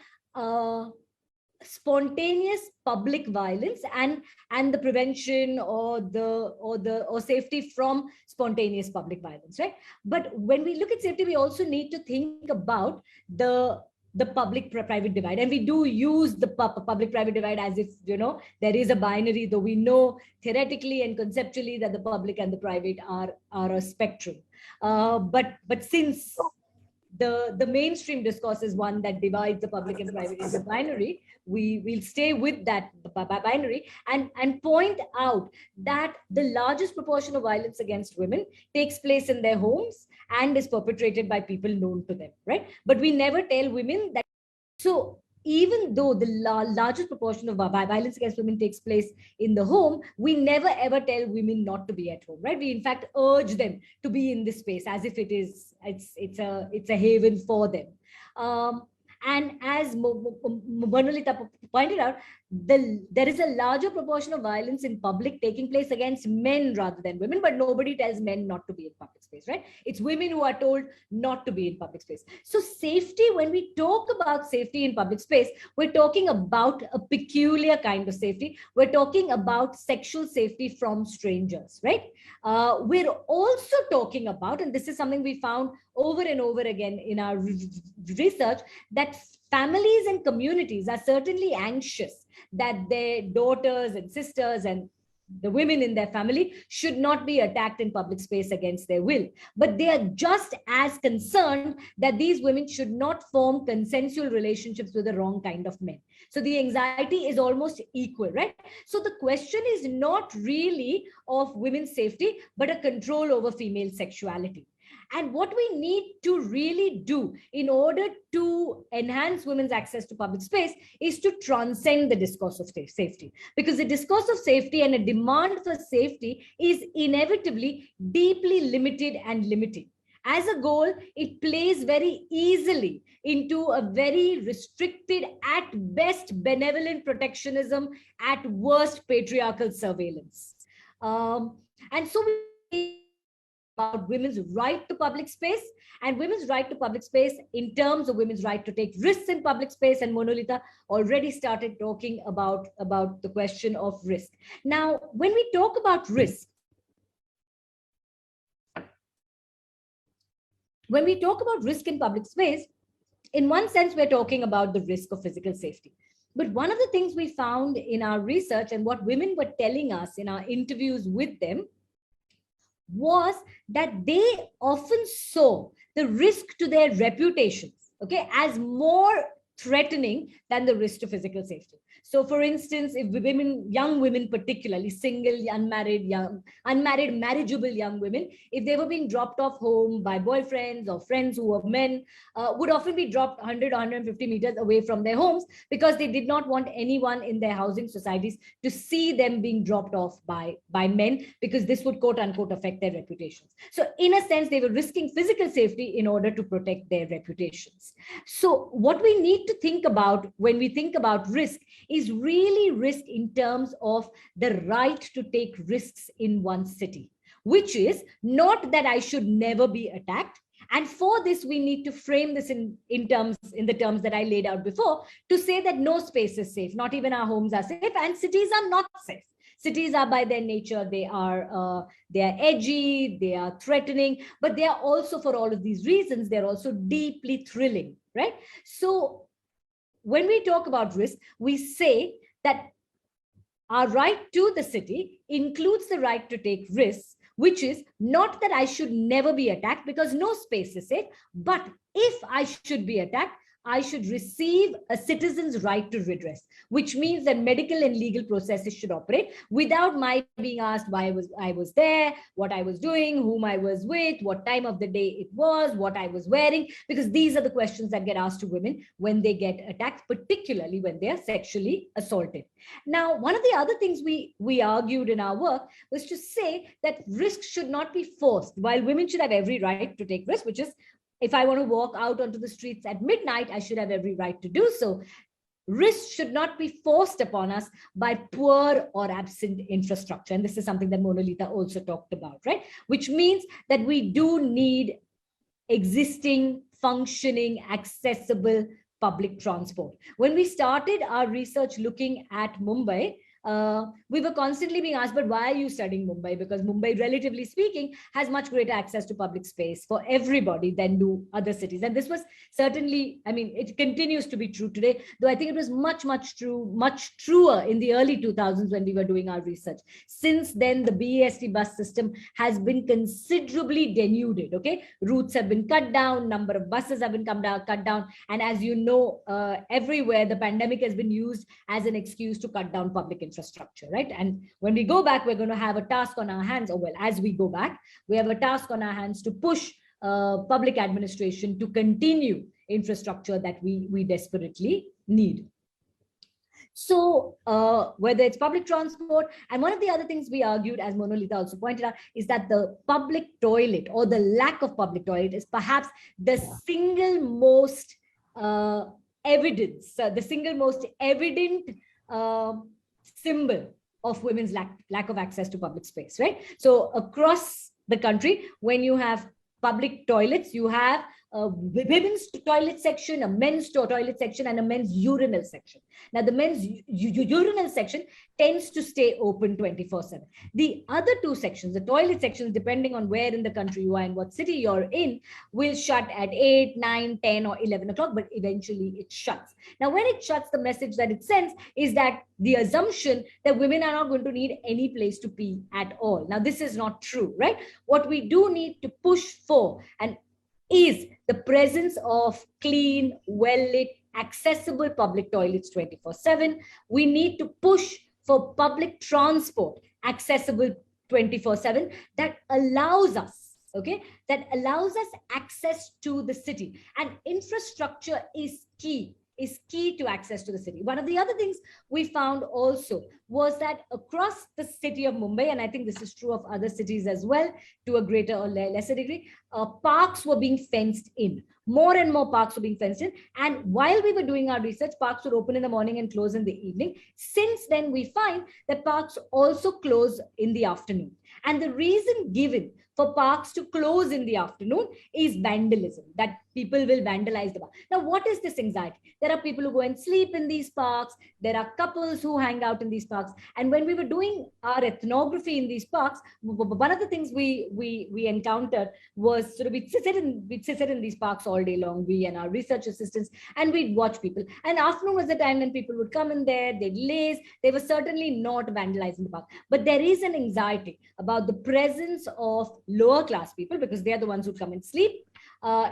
spontaneous public violence and the prevention or safety from spontaneous public violence, right? But when we look at safety, we also need to think about the public-private divide, and we do use the public-private divide as if, you know, there is a binary, though we know theoretically and conceptually that the public and the private are a spectrum. But since the mainstream discourse is one that divides the public and private into binary, we'll stay with that binary and point out that the largest proportion of violence against women takes place in their homes and is perpetrated by people known to them, right? But we never tell women that. So even though the largest proportion of violence against women takes place in the home, we never ever tell women not to be at home, right? We in fact urge them to be in this space as if it's a haven for them. And as Monolita pointed out, there is a larger proportion of violence in public taking place against men rather than women, but nobody tells men not to be in public space, right? It's women who are told not to be in public space. So safety, when we talk about safety in public space, we're talking about a peculiar kind of safety. We're talking about sexual safety from strangers, right? We're also talking about, and this is something we found over and over again in our research, that families and communities are certainly anxious that their daughters and sisters and the women in their family should not be attacked in public space against their will. But they are just as concerned that these women should not form consensual relationships with the wrong kind of men. So the anxiety is almost equal, right? So the question is not really of women's safety, but a control over female sexuality. And what we need to really do in order to enhance women's access to public space is to transcend the discourse of safety. Because the discourse of safety and a demand for safety is inevitably deeply limited and limiting. As a goal, it plays very easily into a very restricted, at best benevolent protectionism, at worst patriarchal surveillance. And so we about women's right to public space, and women's right to public space in terms of women's right to take risks in public space. And Monolita already started talking about the question of risk. Now, when we talk about risk, in public space, in one sense, we're talking about the risk of physical safety. But one of the things we found in our research and what women were telling us in our interviews with them was that they often saw the risk to their reputations, okay, as more threatening than the risk to physical safety. So for instance, if women, young women, particularly single, unmarried, marriageable young women, if they were being dropped off home by boyfriends or friends who were men, would often be dropped 100 or 150 meters away from their homes because they did not want anyone in their housing societies to see them being dropped off by men, because this would quote unquote affect their reputations. So in a sense, they were risking physical safety in order to protect their reputations. So what we need to think about when we think about risk is really risk in terms of the right to take risks in one city, which is not that I should never be attacked. And for this, we need to frame this in the terms that I laid out before, to say that no space is safe, not even our homes are safe, and cities are not safe. Cities are by their nature, they are edgy, they are threatening, but they are also, for all of these reasons, they're also deeply thrilling, right? So when we talk about risk, we say that our right to the city includes the right to take risks, which is not that I should never be attacked because no space is safe, but if I should be attacked, I should receive a citizen's right to redress, which means that medical and legal processes should operate without my being asked why I was there, what I was doing, whom I was with, what time of the day it was, what I was wearing, because these are the questions that get asked to women when they get attacked, particularly when they are sexually assaulted. Now, one of the other things we argued in our work was to say that risk should not be forced. While women should have every right to take risks, which is, if I want to walk out onto the streets at midnight, I should have every right to do so. Risk should not be forced upon us by poor or absent infrastructure. And this is something that Monolita also talked about, right? Which means that we do need existing, functioning, accessible public transport. When we started our research looking at Mumbai, we were constantly being asked, but why are you studying Mumbai? Because Mumbai, relatively speaking, has much greater access to public space for everybody than do other cities. And this was certainly, I mean, it continues to be true today, though I think it was much truer in the early 2000s when we were doing our research. Since then, the BEST bus system has been considerably denuded, okay? Routes have been cut down, number of buses have been cut down. And as you know, everywhere, the pandemic has been used as an excuse to cut down public infrastructure, right? And when we go back, we're going to have a task on our hands, or well, as we go back, we have a task on our hands to push public administration to continue infrastructure that we desperately need. So whether it's public transport, and one of the other things we argued, as Monolita also pointed out, is that the public toilet or the lack of public toilet is perhaps the single most evident symbol of women's lack of access to public space, right? So across the country, when you have public toilets, you have a women's toilet section, a men's toilet section, and a men's urinal section. Now, the men's urinal section tends to stay open 24/7. The other two sections, the toilet sections, depending on where in the country you are and what city you're in, will shut at 8, 9, 10, or 11 o'clock, but eventually it shuts. Now, when it shuts, the message that it sends is that the assumption that women are not going to need any place to pee at all. Now, this is not true, right? What we do need to push for and is the presence of clean, well-lit, accessible public toilets 24/7. We need to push for public transport accessible 24/7 that allows us, okay, that allows us access to the city. And infrastructure is key to access to the city. One of the other things we found also was that across the city of Mumbai, and I think this is true of other cities as well, to a greater or lesser degree, parks were being fenced in. More and more parks were being fenced in. And while we were doing our research, parks would open in the morning and close in the evening. Since then, we find that parks also close in the afternoon. And the reason given for parks to close in the afternoon is vandalism, that people will vandalize the park. Now, what is this anxiety? There are people who go and sleep in these parks. There are couples who hang out in these parks. And when we were doing our ethnography in these parks, one of the things we encountered was sort of we'd sit in these parks all day long, we and our research assistants, and we'd watch people. And afternoon was the time when people would come in there, they'd laze. They were certainly not vandalizing the park. But there is an anxiety about the presence of lower class people, because they're the ones who come and sleep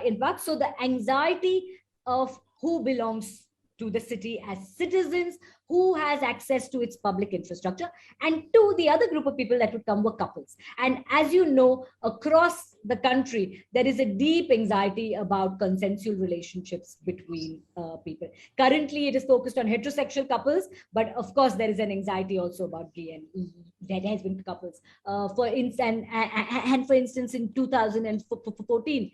in parks. So the anxiety of who belongs to the city as citizens, who has access to its public infrastructure, and two, the other group of people that would come were couples. And as you know, across the country, there is a deep anxiety about consensual relationships between people. Currently, it is focused on heterosexual couples, but of course, there is an anxiety also about gay and lesbian couples. For instance, in 2014,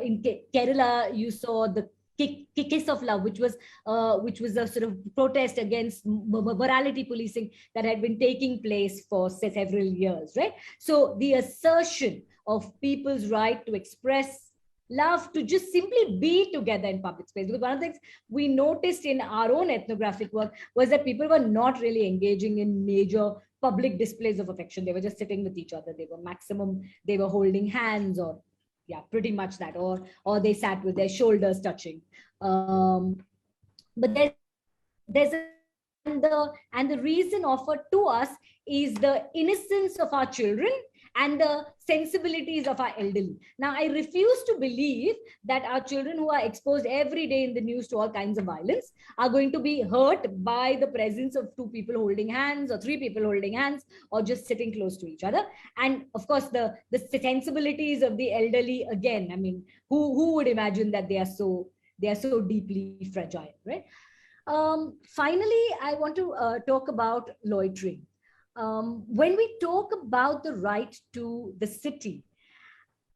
in Kerala, you saw the Kiss of Love, which was a sort of protest against morality policing that had been taking place for several years, right? So the assertion of people's right to express love, to just simply be together in public space. Because one of the things we noticed in our own ethnographic work was that people were not really engaging in major public displays of affection. They were just sitting with each other. They were holding hands, or yeah, pretty much that, or they sat with their shoulders touching. But the reason offered to us is the innocence of our children and the sensibilities of our elderly. Now, I refuse to believe that our children who are exposed every day in the news to all kinds of violence are going to be hurt by the presence of two people holding hands or three people holding hands or just sitting close to each other. And of course, the sensibilities of the elderly, again, I mean, who would imagine that they are so deeply fragile, right? Finally, I want to talk about loitering. When we talk about the right to the city,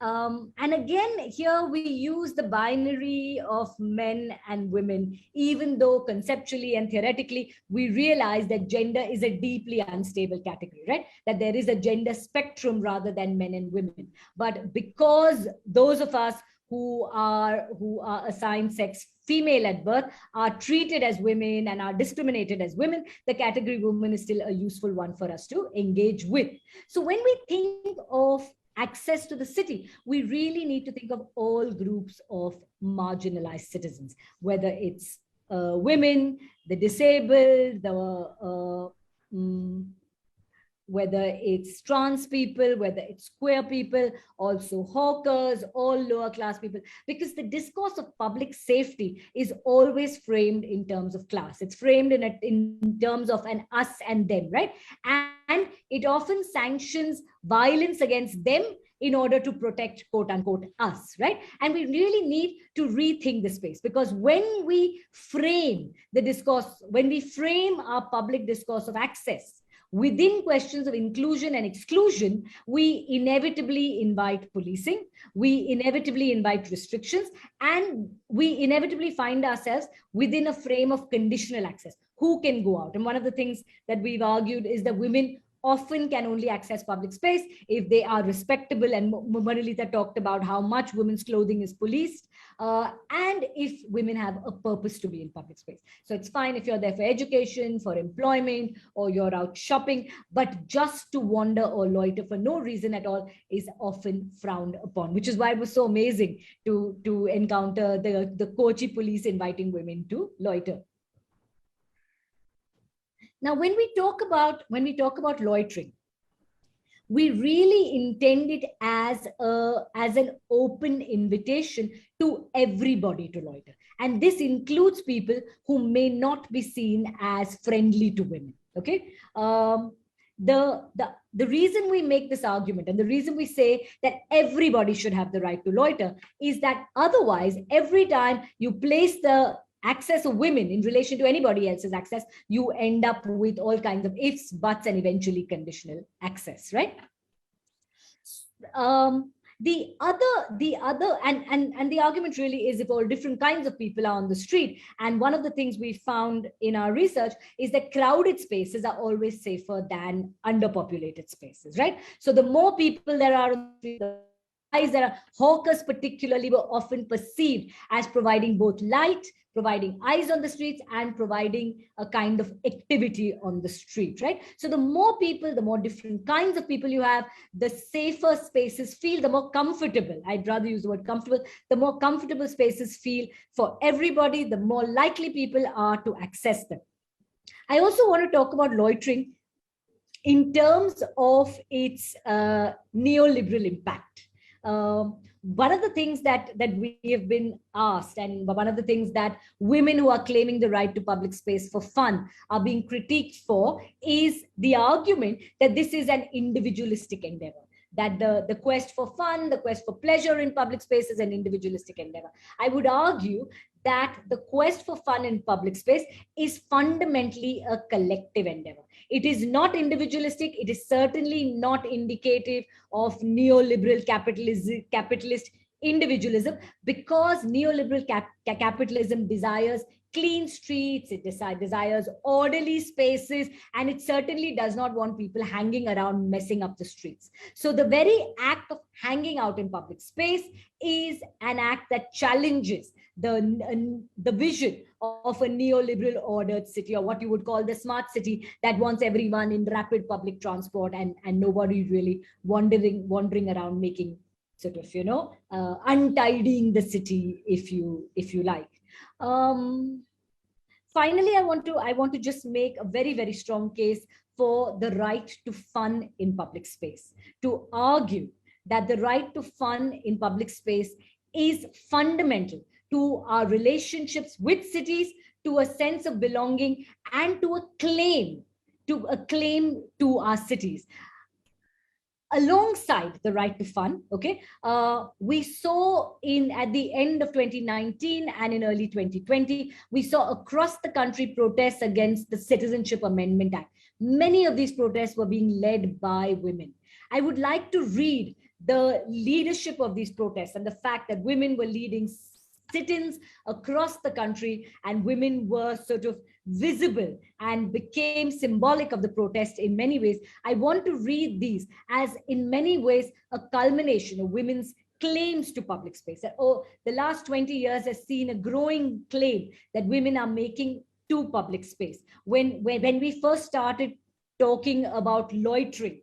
and again, here we use the binary of men and women, even though conceptually and theoretically, we realize that gender is a deeply unstable category, right? That there is a gender spectrum rather than men and women. But because those of us who are assigned sex female at birth are treated as women and are discriminated as women, the category woman is still a useful one for us to engage with. So when we think of access to the city, we really need to think of all groups of marginalized citizens, whether it's women, the disabled, whether it's trans people, whether it's queer people, also hawkers, all lower class people, because the discourse of public safety is always framed in terms of class. It's framed in terms of an us and them, right? And it often sanctions violence against them in order to protect, quote unquote, us, right? And we really need to rethink the space, because when we frame the discourse, when we frame our public discourse of access, Within questions of inclusion and exclusion, we inevitably invite policing, we inevitably invite restrictions, and we inevitably find ourselves within a frame of conditional access. Who can go out? And one of the things that we've argued is that women often can only access public space if they are respectable, and Monolita talked about how much women's clothing is policed, and if women have a purpose to be in public space. So it's fine if you're there for education, for employment, or you're out shopping, but just to wander or loiter for no reason at all is often frowned upon, which is why it was so amazing to encounter the Kochi police inviting women to loiter. Now, when we talk about loitering, we really intend it as an open invitation to everybody to loiter. And this includes people who may not be seen as friendly to women. Okay. The reason we make this argument and the reason we say that everybody should have the right to loiter is that otherwise, every time you place the access of women in relation to anybody else's access, you end up with all kinds of ifs, buts, and eventually conditional access, right? The argument really is if all different kinds of people are on the street. And one of the things we found in our research is that crowded spaces are always safer than underpopulated spaces, right? So the more people there are on the street, the there are hawkers particularly were often perceived as providing both light, providing eyes on the streets, and providing a kind of activity on the street, right? So the more people, the more different kinds of people you have, the safer spaces feel, the more comfortable, I'd rather use the word comfortable, the more comfortable spaces feel for everybody, the more likely people are to access them. I also want to talk about loitering in terms of its neoliberal impact. One of the things that we have been asked, and one of the things that women who are claiming the right to public space for fun are being critiqued for, is the argument that this is an individualistic endeavor, that the quest for fun, the quest for pleasure in public space is an individualistic endeavor. I would argue that the quest for fun in public space is fundamentally a collective endeavor. It is not individualistic. It is certainly not indicative of neoliberal capitalist individualism, because neoliberal capitalism desires clean streets, it desires orderly spaces, and it certainly does not want people hanging around messing up the streets. So the very act of hanging out in public space is an act that challenges the vision of a neoliberal ordered city, or what you would call the smart city, that wants everyone in rapid public transport and nobody really wandering around making sort of, untidying the city, if you like. Finally, I want to just make a very, very strong case for the right to fun in public space, to argue that the right to fun in public space is fundamental to our relationships with cities, to a sense of belonging, and to a claim to our cities. Alongside the right to fun, we saw at the end of 2019 and in early 2020, we saw across the country protests against the Citizenship Amendment Act. Many of these protests were being led by women. I would like to read the leadership of these protests and the fact that women were leading sit-ins across the country, and women were sort of visible and became symbolic of the protest in many ways. I want to read these as, in many ways, a culmination of women's claims to public space. The last 20 years has seen a growing claim that women are making to public space. When we first started talking about loitering,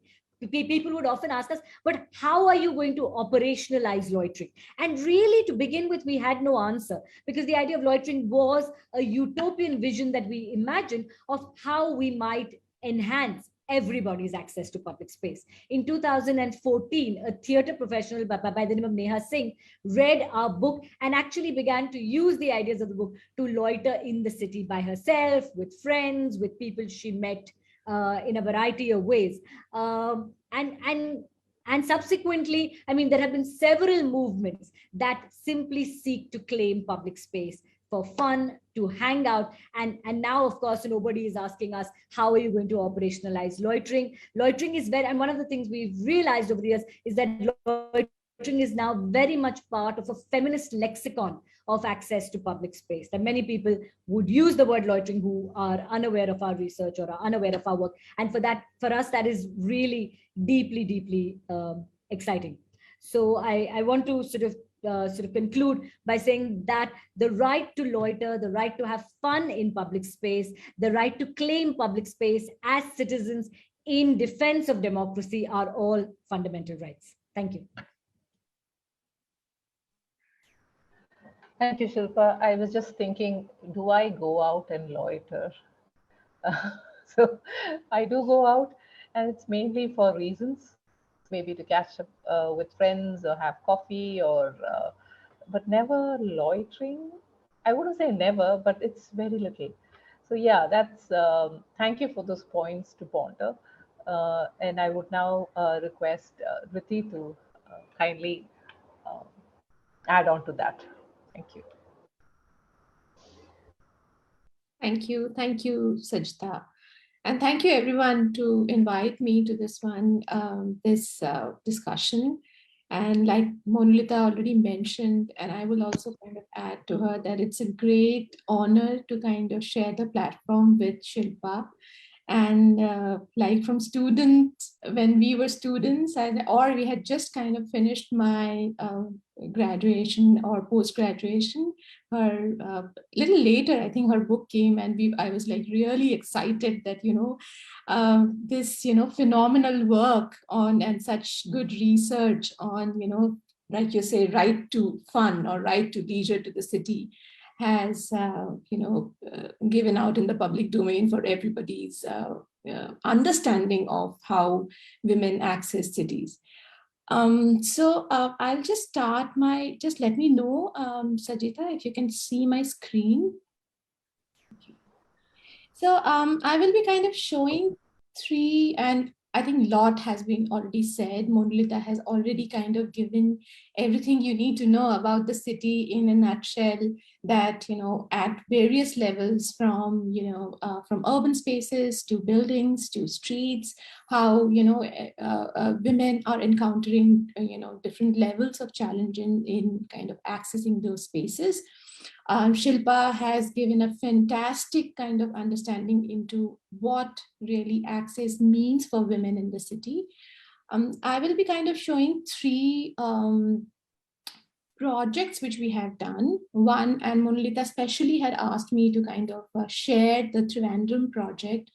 people would often ask us, but how are you going to operationalize loitering? And really, to begin with, we had no answer, because the idea of loitering was a utopian vision that we imagined of how we might enhance everybody's access to public space. In 2014, a theater professional by the name of Neha Singh read our book and actually began to use the ideas of the book to loiter in the city by herself, with friends, with people she met in a variety of ways. And subsequently, I mean, there have been several movements that simply seek to claim public space for fun, to hang out. And now, of course, nobody is asking us, how are you going to operationalize loitering? Loitering is very, and one of the things we've realized over the years is that loitering is now very much part of a feminist lexicon of access to public space. That many people would use the word loitering who are unaware of our research or are unaware of our work. And for us, that is really deeply, deeply exciting. So I want to sort of conclude by saying that the right to loiter, the right to have fun in public space, the right to claim public space as citizens in defense of democracy are all fundamental rights. Thank you. Thank you, Shilpa. I was just thinking, do I go out and loiter? So I do go out, and it's mainly for reasons, maybe to catch up with friends or have coffee, or but never loitering. I wouldn't say never, but it's very little. So yeah, that's thank you for those points to ponder. And I would now request Rwitee to kindly add on to that. Thank you. Thank you, Sajita. And thank you everyone to invite me to this discussion. And like Monolita already mentioned, and I will also kind of add to her, that it's a great honor to kind of share the platform with Shilpa. And like from students, when we were students, or we had just kind of finished my graduation or post-graduation, her little later, I think her book came, and I was like really excited that, this, phenomenal work on and such good research on, like you say, right to fun or right to leisure to the city has, given out in the public domain for everybody's understanding of how women access cities. So I'll just start just let me know, Sajita, if you can see my screen. Okay. So I will be kind of showing three, and I think a lot has been already said. Monolita has already kind of given everything you need to know about the city in a nutshell, that, at various levels, from, from urban spaces to buildings to streets, how, women are encountering, different levels of challenge in kind of accessing those spaces. Shilpa has given a fantastic kind of understanding into what really access means for women in the city. I will be kind of showing three projects which we have done. One, and Monolita especially had asked me to kind of share the Trivandrum project,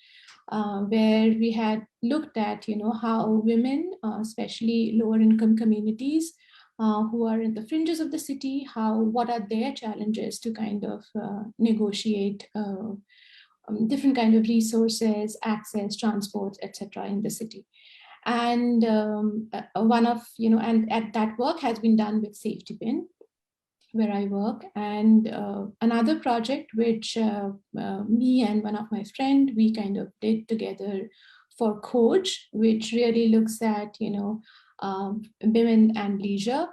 where we had looked at, how women, especially lower income communities, who are in the fringes of the city, what are their challenges to kind of negotiate different kind of resources, access, transports, etc. in the city. And one of, and that work has been done with Safetipin, where I work. And another project which me and one of my friends, we kind of did together for Coach, which really looks at, women and leisure.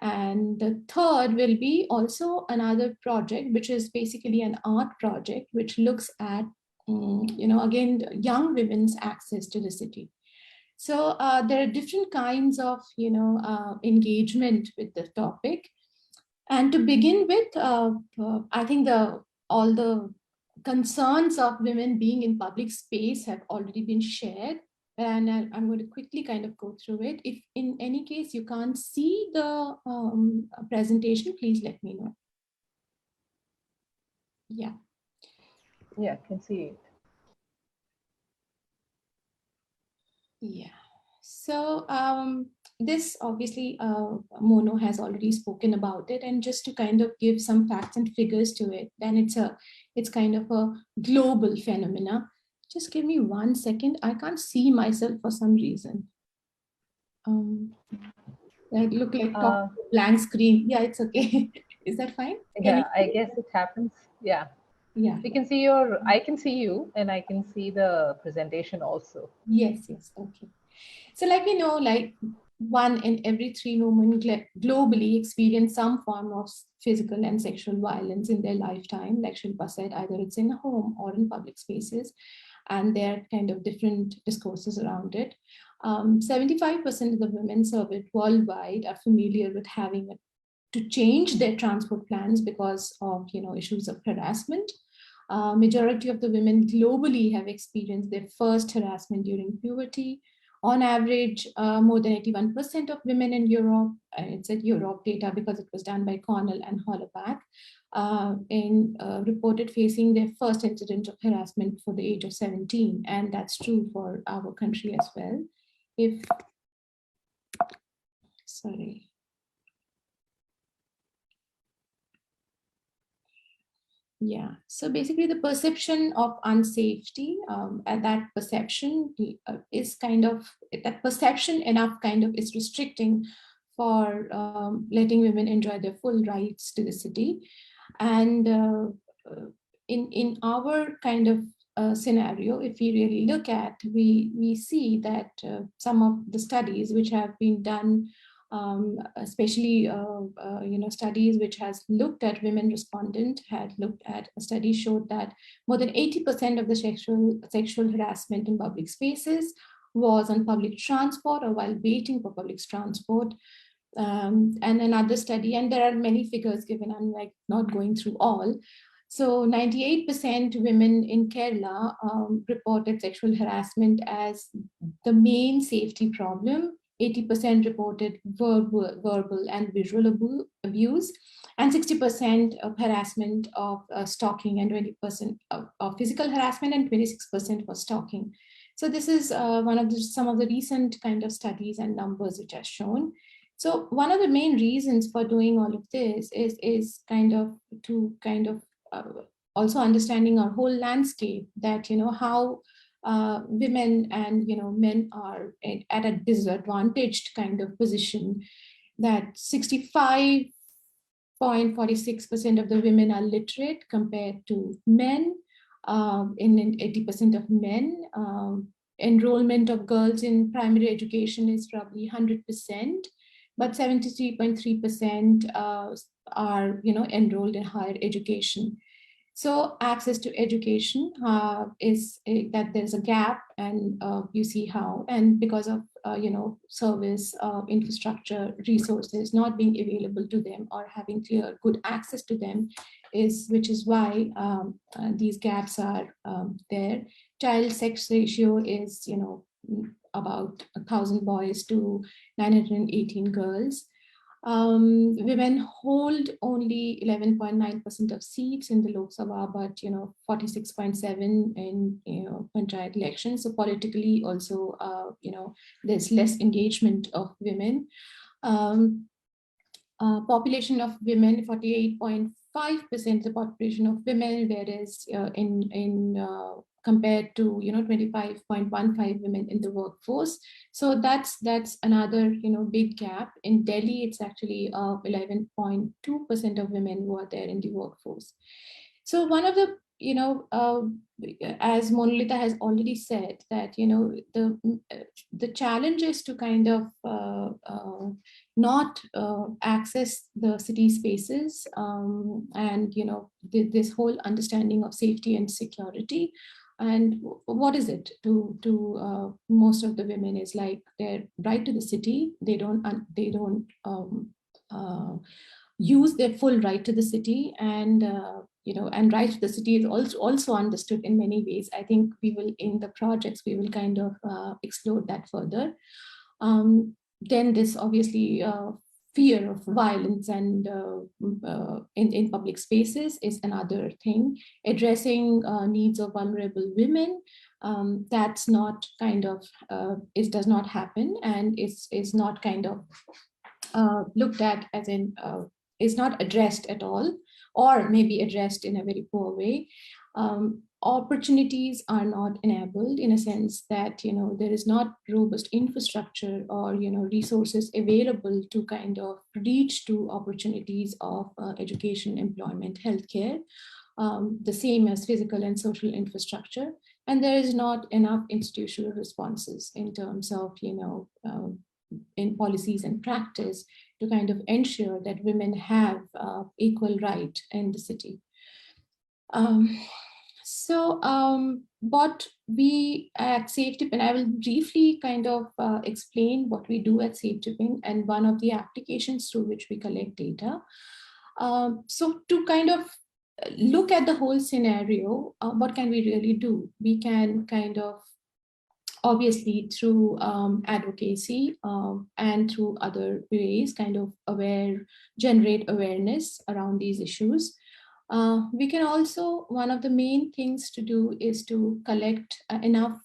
And the third will be also another project, which is basically an art project, which looks at, again, young women's access to the city. So there are different kinds of, engagement with the topic. And to begin with, I think all the concerns of women being in public space have already been shared. And I'm going to quickly kind of go through it. If in any case you can't see the presentation, please let me know. Yeah. Yeah, I can see it. Yeah. So this obviously Mono has already spoken about it, and just to kind of give some facts and figures to it, then it's kind of a global phenomena. Just give me 1 second. I can't see myself for some reason. I look like a blank screen. Yeah, it's okay. Is that fine? Yeah, I guess it happens. Yeah. Yeah. We can see I can see you, and I can see the presentation also. Yes, yes. Okay. So let me know, like, 1 in every 3 women globally experience some form of physical and sexual violence in their lifetime. Like Shilpa said, either it's in a home or in public spaces, and there are kind of different discourses around it. 75% of the women surveyed worldwide are familiar with having to change their transport plans because of issues of harassment. Majority of the women globally have experienced their first harassment during puberty. On average, more than 81% of women in Europe, it's at Europe data because it was done by Connell and Hollaback, reported facing their first incident of harassment before the age of 17. And that's true for our country as well. Yeah, so basically the perception of unsafety, and that perception is that perception enough is restricting for letting women enjoy their full rights to the city. And in our scenario, if we really look at, we see that some of the studies which have been done, especially studies which has looked at women respondent, had looked at a study showed that more than 80% of the sexual harassment in public spaces was on public transport or while waiting for public transport. And another study, and there are many figures given, I'm not going through all. So 98% women in Kerala reported sexual harassment as the main safety problem. 80% reported verbal and visual abuse, and 60% of harassment of stalking, and 20% of physical harassment, and 26% was stalking. So this is some of the recent studies and numbers which are shown. So one of the main reasons for doing all of this is also understanding our whole landscape, that how women and men are at a disadvantaged position, that 65.46% of the women are literate compared to men, in 80% of men. Enrollment of girls in primary education is probably 100%, but 73.3% are enrolled in higher education. So access to education is that there's a gap, and you see how, and because of service infrastructure resources not being available to them or having clear good access to them, which is why these gaps are there. Child sex ratio is about 1,000 boys to 918 girls. Women hold only 11.9% of seats in the Lok Sabha, but 46.7 in panchayat elections. So politically also, there's less engagement of women. Population of women, 48.5% the population of women, whereas compared to 25.15 women in the workforce. So that's another big gap. In Delhi, it's actually 11.2% of women who are there in the workforce. So one of the as Monolita has already said, that the challenge is to not access the city spaces, and this whole understanding of safety and security. And what is it to most of the women is they're right to the city. They don't use their full right to the city, and and right to the city is also understood in many ways. I think we will, in the projects, we will explore that further. Then this obviously fear of violence and in public spaces is another thing. Addressing needs of vulnerable women, that's not it does not happen, and is not looked at as in is not addressed at all, or maybe addressed in a very poor way. Opportunities are not enabled, in a sense that there is not robust infrastructure or resources available to reach to opportunities of education, employment, healthcare, the same as physical and social infrastructure. And there is not enough institutional responses in terms of in policies and practice to kind of ensure that women have equal right in the city. What we at Safetipin, I will briefly kind of explain what we do at Safetipin and one of the applications through which we collect data. So to kind of look at the whole scenario, what can we really do? We can kind of, obviously through advocacy and through other ways, kind of generate awareness around these issues. We can also, one of the main things to do is to collect enough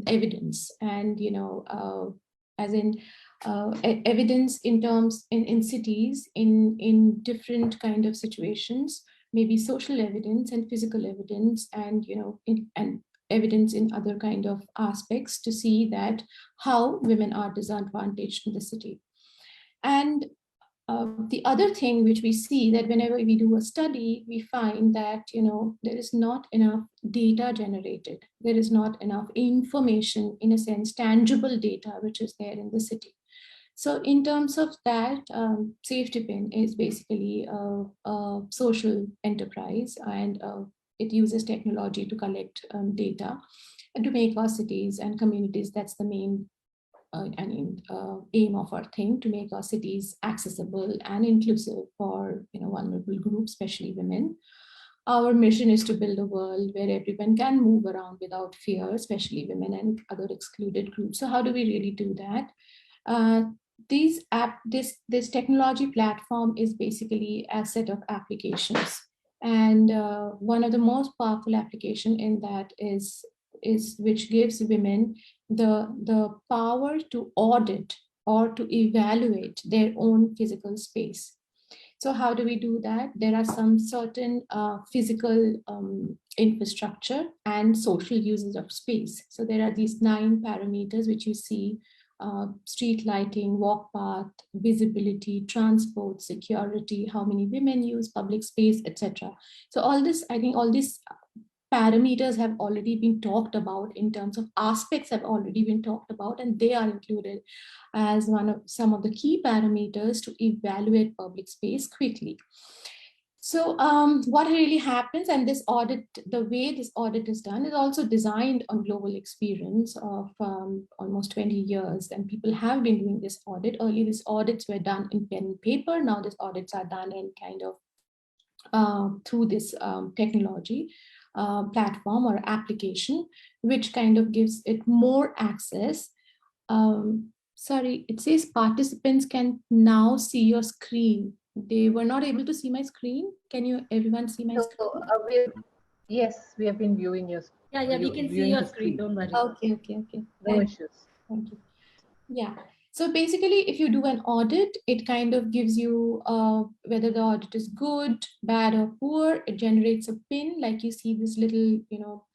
evidence, and as in evidence in terms in cities in different kind of situations, maybe social evidence and physical evidence, and and evidence in other kind of aspects to see that how women are disadvantaged in the city. And the other thing which we see, that whenever we do a study, we find that there is not enough data generated. There is not enough information, in a sense, tangible data, which is there in the city. So in terms of that, Safetipin is basically a social enterprise, and it uses technology to collect data and to make our cities and communities, that's the main aim of our thing, to make our cities accessible and inclusive for vulnerable groups, especially women. Our mission is to build a world where everyone can move around without fear, especially women and other excluded groups. So how do we really do that? This technology platform is basically a set of applications, and one of the most powerful application in that is which gives women the power to audit or to evaluate their own physical space. So how do we do that? There are some certain physical infrastructure and social uses of space. So there are these 9 parameters which you see: street lighting, walk path, visibility, transport, security, how many women use public space, etc. So all this, I think all these parameters have already been talked about, in terms of aspects have already been talked about, and they are included as some of the key parameters to evaluate public space quickly. So what really happens, and this audit, the way this audit is done, is also designed on global experience of almost 20 years, and people have been doing this audit. Earlier, these audits were done in pen and paper. Now these audits are done in kind of through this technology platform or application, which kind of gives it more access. Sorry, it says participants can now see your screen. They were not able to see my screen. Can everyone see my screen? Yes, we have been viewing your screen. Yeah, we can see your screen. Don't worry. Okay. No issues. Thank you. Yeah. So basically, if you do an audit, it kind of gives you whether the audit is good, bad, or poor. It generates a pin, like you see this little,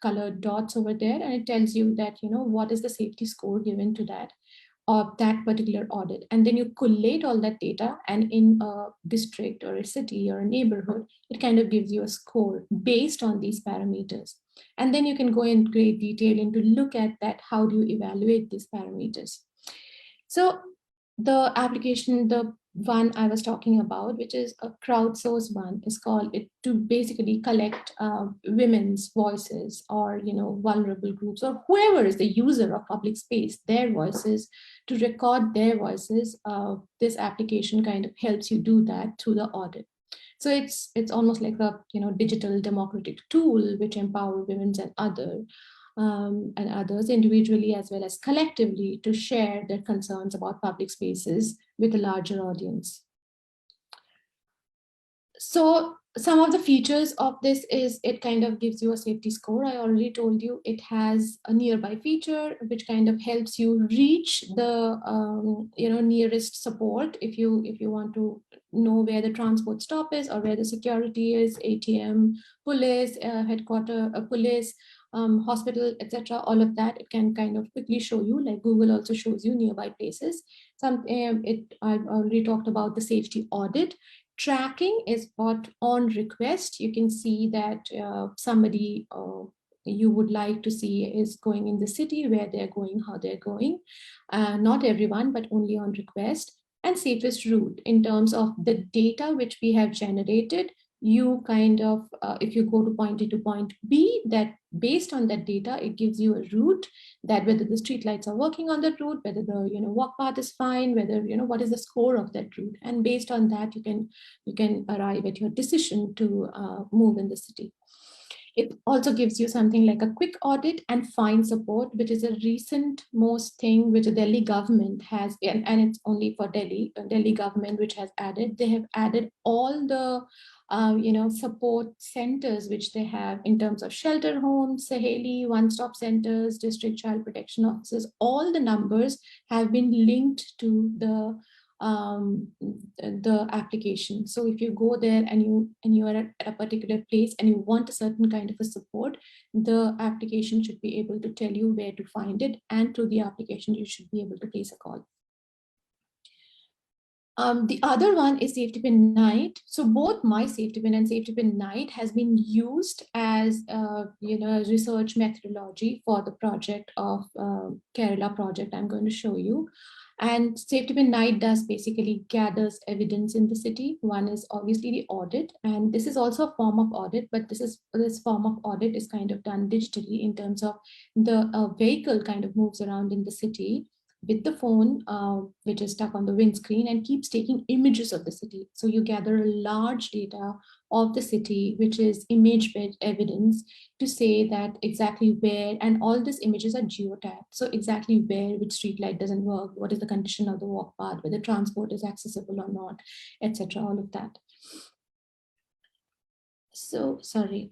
colored dots over there, and it tells you that, what is the safety score given to that, of that particular audit. And then you collate all that data, and in a district or a city or a neighborhood, it kind of gives you a score based on these parameters. And then you can go in great detail into look at that, how do you evaluate these parameters. So the application, the one I was talking about, which is a crowdsourced one, is called it to basically collect women's voices, or vulnerable groups, or whoever is the user of public space, their voices, to record their voices. This application kind of helps you do that through the audit. So it's almost like a digital democratic tool which empower women and others individually as well as collectively to share their concerns about public spaces with a larger audience. So some of the features of this is it kind of gives you a safety score. I already told you it has a nearby feature which kind of helps you reach the nearest support if you want to know where the transport stop is or where the security is, ATM, police, headquarter, police, hospital, etc. All of that it can kind of quickly show you, like Google also shows you nearby places. I've already talked about the safety audit. Tracking is what on request you can see that somebody you would like to see is going in the city, where they're going, how they're going. Not everyone, but only on request. And safest route in terms of the data which we have generated. You kind of, if you go to point A to point B, that based on that data, it gives you a route, that whether the street lights are working on that route, whether the walk path is fine, whether what is the score of that route, and based on that you can arrive at your decision to move in the city. It also gives you something like a quick audit and fine support, which is a recent most thing which the Delhi government has, and it's only for Delhi government which has added. They have added all the support centers which they have in terms of shelter homes, Saheli, one-stop centers, district child protection officers. All the numbers have been linked to the application. So if you go there and you are at a particular place and you want a certain kind of a support, the application should be able to tell you where to find it, and through the application you should be able to place a call. The other one is Safetipin Night. So both My Safetipin and Safetipin Night has been used as research methodology for the project of Kerala project I'm going to show you. And Safetipin Night does basically gathers evidence in the city. One is obviously the audit, and this is also a form of audit, but this form of audit is kind of done digitally in terms of the vehicle kind of moves around in the city with the phone, which is stuck on the windscreen, and keeps taking images of the city. So you gather a large data of the city, which is image-based evidence to say that exactly where, and all these images are geotagged. So exactly where, which street light doesn't work, what is the condition of the walk path, whether transport is accessible or not, etc. All of that. So sorry.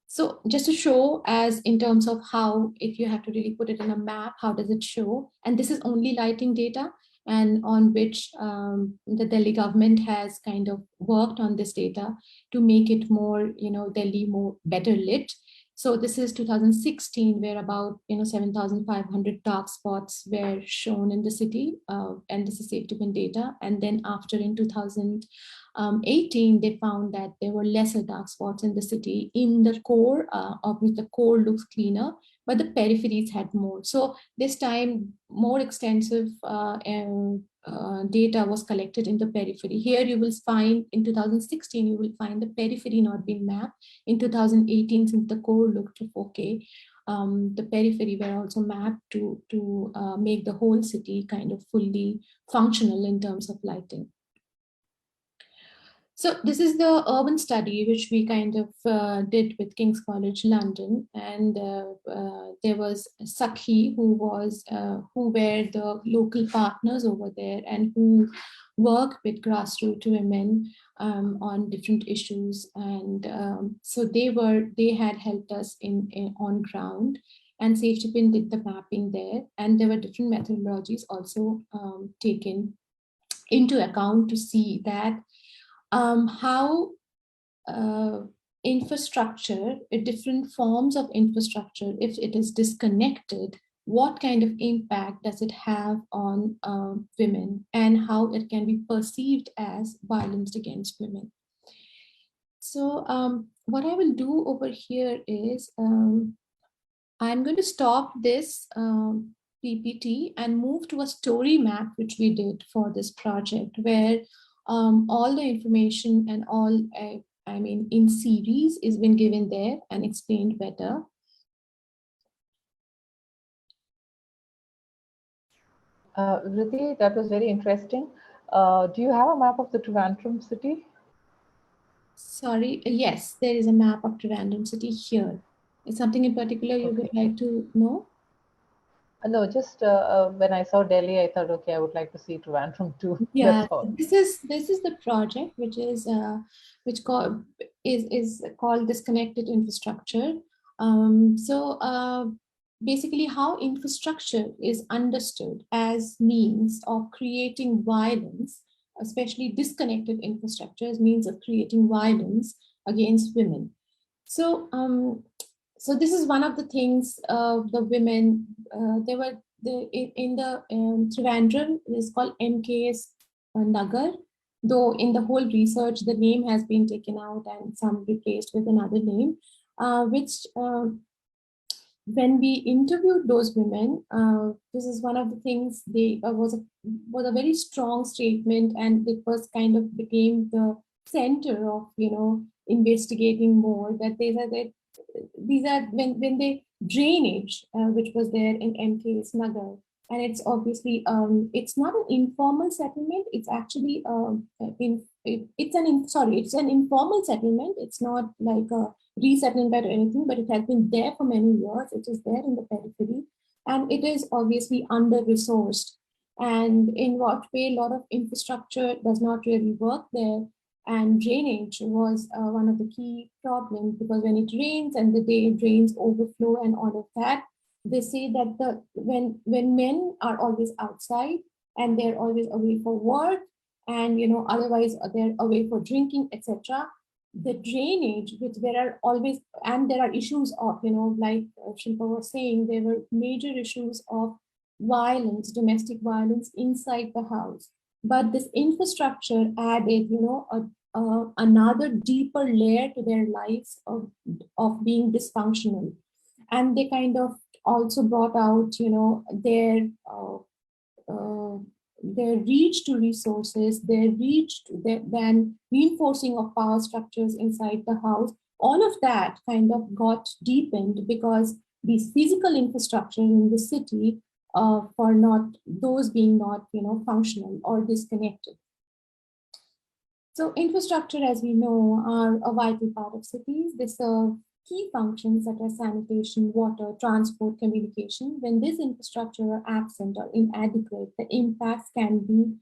So just to show as in terms of how, if you have to really put it in a map, how does it show? And this is only lighting data, and on which the Delhi government has kind of worked on this data to make it more, Delhi more better lit. So this is 2016, where about 7,500 dark spots were shown in the city, and this is Safetipin data. And then after in 2018, they found that there were lesser dark spots in the city in the core, of which the core looks cleaner, but the peripheries had more. So this time, more extensive data was collected in the periphery. Here you will find, in 2016, you will find the periphery not being mapped. In 2018, since the core looked to 4K, the periphery were also mapped to make the whole city kind of fully functional in terms of lighting. So this is the urban study which we kind of did with King's College London, and there was Sakhi who were the local partners over there and who work with grassroots women on different issues, and so they had helped us in on ground, and Safetipin did the mapping there, and there were different methodologies also taken into account to see that how infrastructure, different forms of infrastructure, if it is disconnected, what kind of impact does it have on women, and how it can be perceived as violence against women. So what I will do over here is I'm going to stop this PPT and move to a story map which we did for this project, where all the information and all, in series is been given there and explained better. Rwitee, that was very interesting. Do you have a map of the Trivandrum city? Sorry, yes, there is a map of Trivandrum city here. Is something in particular you would like to know? No, just when I saw Delhi, I thought, okay, I would like to see Trivandrum too. Yeah, this is the project which is called disconnected infrastructure. Basically, how infrastructure is understood as means of creating violence, especially disconnected infrastructure as means of creating violence against women. So this is one of the things the women, in the Trivandrum is called MKS Nagar, though in the whole research, the name has been taken out and some replaced with another name, which when we interviewed those women, this is one of the things they was a very strong statement, and it was kind of became the center of investigating more. That these are when they drainage, which was there in MK's Nagar, and it's obviously it's not an informal settlement. It's actually it's an informal settlement. It's not like a resettlement or anything, but it has been there for many years. It is there in the periphery, and it is obviously under-resourced. And in what way, a lot of infrastructure does not really work there. And drainage was one of the key problems, because when it rains and the day drains overflow and all of that, they say that when men are always outside and they're always away for work, and otherwise they're away for drinking, etc., the drainage, which there are always, and there are issues of, like Shilpa was saying, there were major issues of violence, domestic violence inside the house. But this infrastructure added, another deeper layer to their lives of being dysfunctional. And they kind of also brought out, their reach to resources, their reach to then reinforcing of power structures inside the house. All of that kind of got deepened because these physical infrastructure in the city for not those being not functional or disconnected. So infrastructure, as we know, are a vital part of cities. They serve key functions such as sanitation, water, transport, communication. When this infrastructure are absent or inadequate, the impacts can be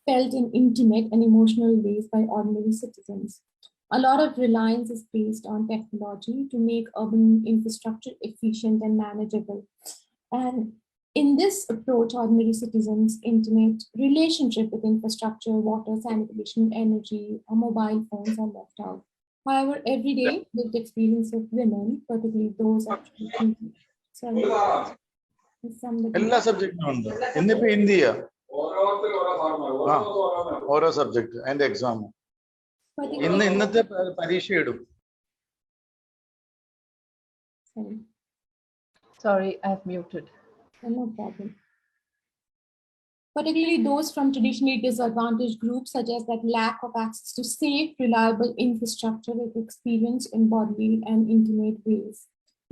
felt in intimate and emotional ways by ordinary citizens. A lot of reliance is placed on technology to make urban infrastructure efficient and manageable. And in this approach, ordinary citizens' intimate relationship with infrastructure, water, sanitation, energy, or mobile phones are left out. However, everyday lived experience of women, particularly those actually. Sorry. എല്ലാ സബ്ജക്റ്റിനും ഉണ്ട്. ഇന്നിപ്പോ ഹിന്ദിയാ ഓരോ subject അതിന്റെ exam ഇന്നത്തെ പരീക്ഷ ഇടും. Sorry, I've muted. No problem. Particularly those from traditionally disadvantaged groups, such as that lack of access to safe, reliable infrastructure with experience in bodily and intimate ways.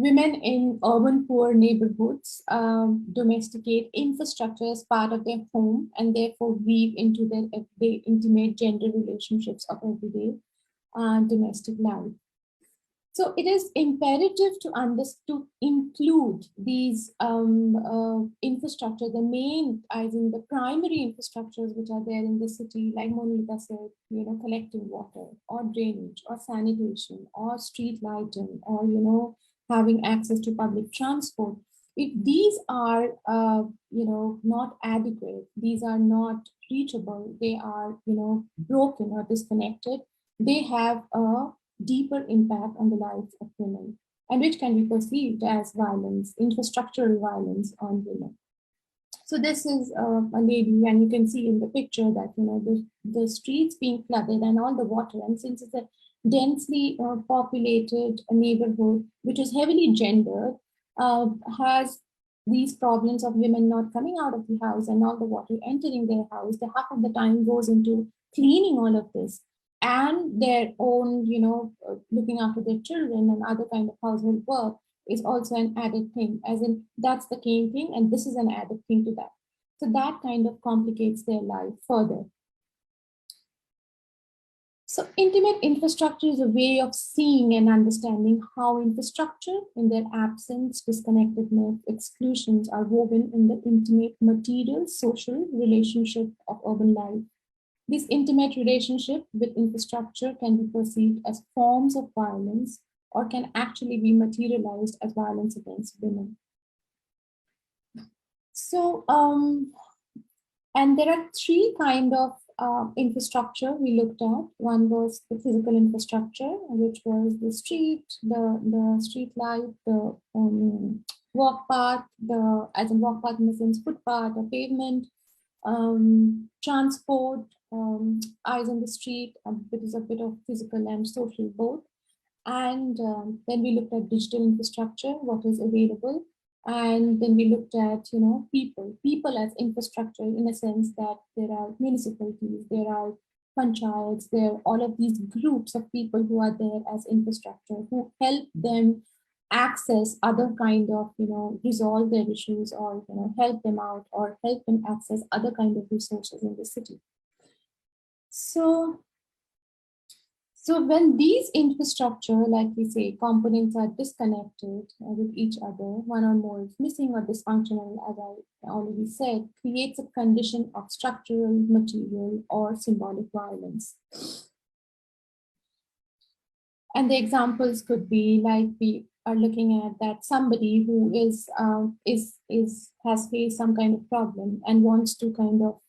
Women in urban poor neighborhoods domesticate infrastructure as part of their home and therefore weave into their everyday intimate gender relationships of everyday domestic life. So it is imperative to include these infrastructure, the main, I think the primary infrastructures which are there in the city, like Monolita said, collecting water or drainage or sanitation or street lighting or, having access to public transport. If these are, not adequate, these are not reachable, they are, broken or disconnected, they have a deeper impact on the lives of women, and which can be perceived as violence, infrastructural violence on women. So this is a lady, and you can see in the picture that the streets being flooded and all the water, and since it's a densely populated neighborhood which is heavily gendered, has these problems of women not coming out of the house and all the water entering their house. The half of the time goes into cleaning all of this, and their own, looking after their children and other kind of household work is also an added thing, as in that's the main thing, and this is an added thing to that. So that kind of complicates their life further. So intimate infrastructure is a way of seeing and understanding how infrastructure, in their absence, disconnectedness, exclusions, are woven in the intimate material, social relationship of urban life. This intimate relationship with infrastructure can be perceived as forms of violence or can actually be materialized as violence against women. So, and there are three kinds of infrastructure we looked at. One was the physical infrastructure, which was the street, the street light, the walk path, as in walk path in the sense footpath or pavement, transport, eyes on the street, which is a bit of physical and social both, And then we looked at digital infrastructure, what is available. And then we looked at, people as infrastructure, in a sense that there are municipalities, there are panchayats, there are all of these groups of people who are there as infrastructure, who help them access other kind of, resolve their issues, or, help them out, or help them access other kind of resources in the city. So when these infrastructure, like we say, components are disconnected with each other, one or more is missing or dysfunctional, as I already said, creates a condition of structural, material, or symbolic violence. And the examples could be like we are looking at that somebody who has faced some kind of problem and wants to kind of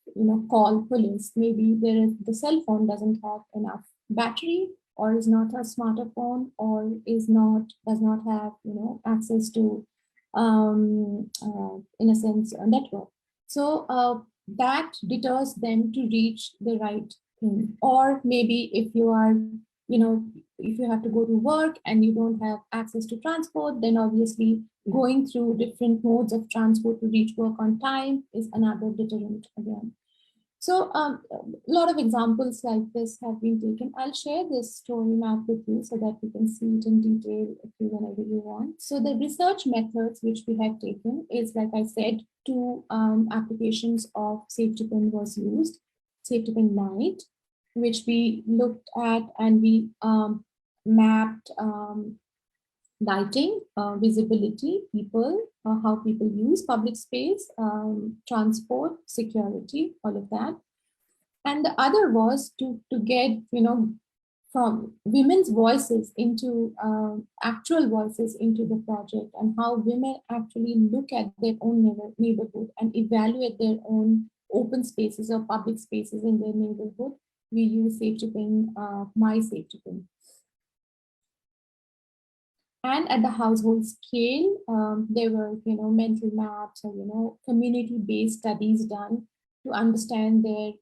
call police. Maybe the cell phone doesn't have enough battery, or is not a smartphone, or does not have access to in a sense a network. So that deters them to reach the right thing. Or maybe if you are if you have to go to work and you don't have access to transport, then obviously going through different modes of transport to reach work on time is another deterrent again. So a lot of examples like this have been taken. I'll share this story map with you so that you can see it in detail whenever you want. So the research methods which we have taken is, like I said, 2 applications of Safetipin was used. Safetipin Lite, which we looked at, and we mapped lighting, visibility, people, how people use public space, transport, security, all of that. And the other was to get, from women's voices into actual voices into the project, and how women actually look at their own neighborhood and evaluate their own open spaces or public spaces in their neighborhood. We use Safetipin, My Safetipin. And at the household scale, there were, mental maps or, community-based studies done to understand their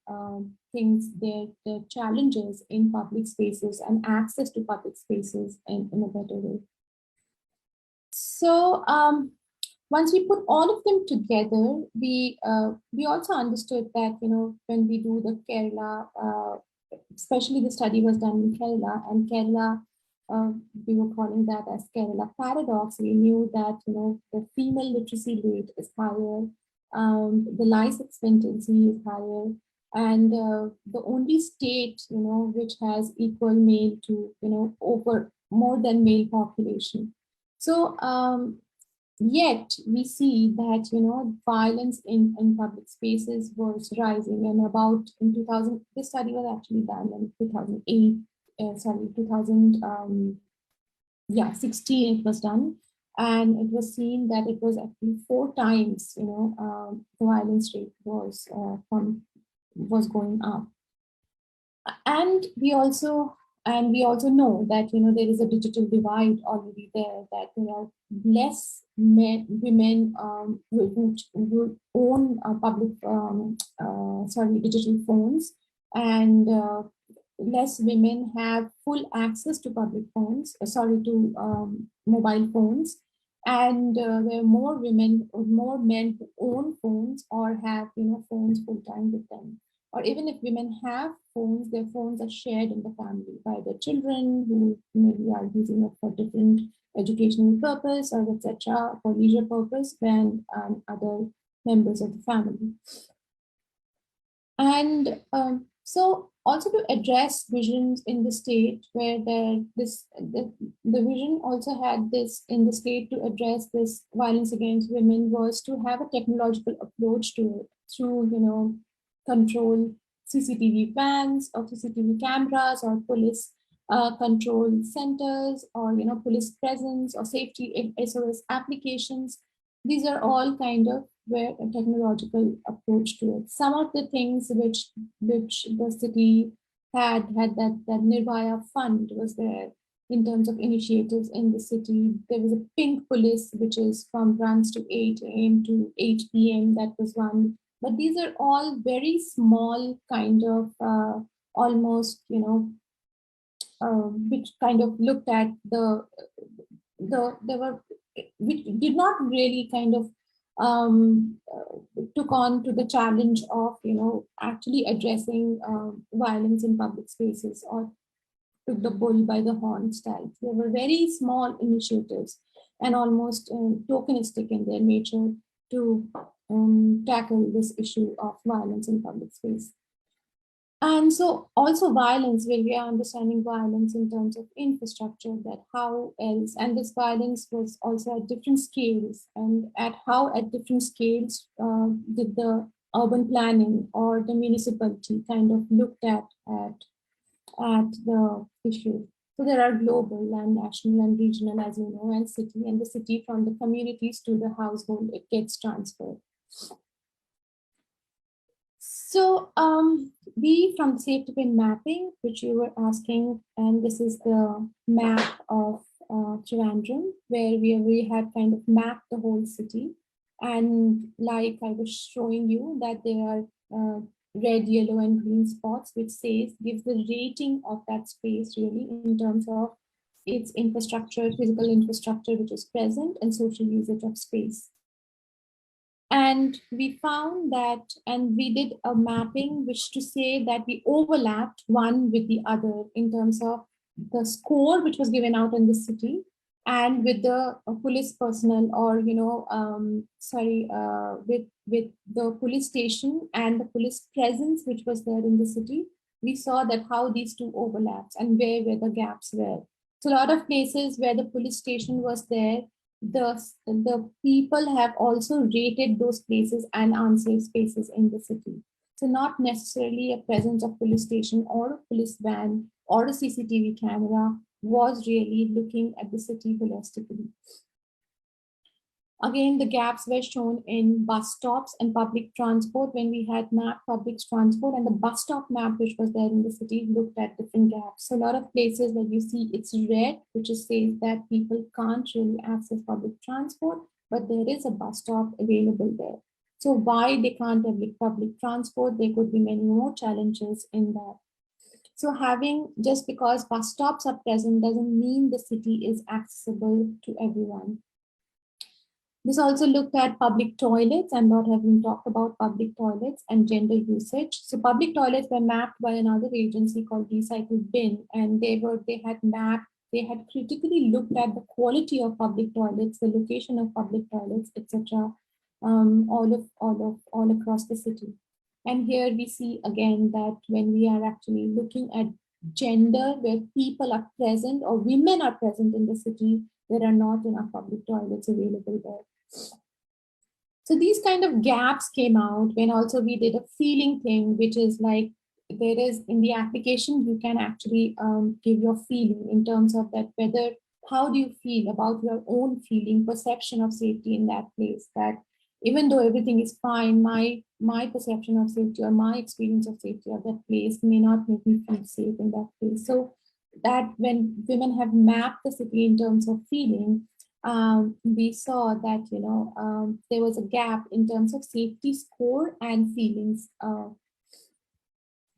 things, their challenges in public spaces and access to public spaces in a better way. So once we put all of them together, we also understood that, when we do the Kerala, especially the study was done in Kerala, and Kerala, we were calling that as Kerala paradox. We knew that the female literacy rate is higher, the life expectancy is higher, and the only state which has equal male to over more than male population. So yet we see that violence in public spaces was rising, and about in 2000, this study was actually done in 2008. 2016 it was done, and it was seen that it was actually 4 times, the violence rate was going up. And we also know that there is a digital divide already there, that there are less women who own public digital phones, and less women have full access to public phones, mobile phones, and there are more men who own phones or have phones full time with them. Or even if women have phones, their phones are shared in the family by their children, who maybe are using it for different educational purpose or etc., for leisure purpose, than other members of the family. And so also to address visions in the state, where the vision also had this in the state to address this violence against women, was to have a technological approach to it through control CCTV vans or CCTV cameras, or police control centers, or police presence, or safety SOS applications. These are all kind of where a technological approach to it. Some of the things which the city had that Nirbhaya fund was there in terms of initiatives in the city. There was a pink police, which is runs to 8 a.m. to 8 p.m. That was one. But these are all very small kind of almost which kind of looked at which did not really kind of took on to the challenge of, actually addressing violence in public spaces, or took the bull by the horn style. They were very small initiatives and almost tokenistic in their nature to tackle this issue of violence in public space. And so also violence, where we are understanding violence in terms of infrastructure, that how else, and this violence was also at different scales, and at how at different scales did the urban planning or the municipality kind of looked at the issue. So there are global and national and regional, as you know, and city, and the city from the communities to the household, it gets transferred. So we, from the Safetipin mapping, which you were asking, and this is the map of Trivandrum, where we had kind of mapped the whole city. And like I was showing you, that there are red, yellow, and green spots, which gives the rating of that space really in terms of its infrastructure, physical infrastructure, which is present, and social usage of space. And we found that, and we did a mapping, which to say that we overlapped one with the other in terms of the score which was given out in the city, and with the police personnel, or with the police station and the police presence which was there in the city. We saw that how these two overlaps and where the gaps were. So a lot of places where the police station was there, the people have also rated those places and unsafe spaces in the city. So not necessarily a presence of police station or a police van or a CCTV camera was really looking at the city holistically. Again, the gaps were shown in bus stops and public transport when we had mapped public transport, and the bus stop map which was there in the city looked at different gaps. So a lot of places that you see it's red, which is says that people can't really access public transport, but there is a bus stop available there. So why they can't have public transport? There could be many more challenges in that. So just because bus stops are present doesn't mean the city is accessible to everyone. This also looked at public toilets, and not having talked about public toilets and gender usage. So public toilets were mapped by another agency called Safetipin, and they had critically looked at the quality of public toilets, the location of public toilets, etc., all across the city. And here we see again that when we are actually looking at gender, where people are present or women are present in the city, there are not enough public toilets available there. So these kind of gaps came out when also we did a feeling thing, which is like there is in the application, you can actually give your feeling in terms of that, how do you feel about your own feeling, perception of safety in that place, that even though everything is fine, my perception of safety or my experience of safety of that place may not make me feel safe in that place. So that when women have mapped the city in terms of feeling, we saw that there was a gap in terms of safety score and feelings,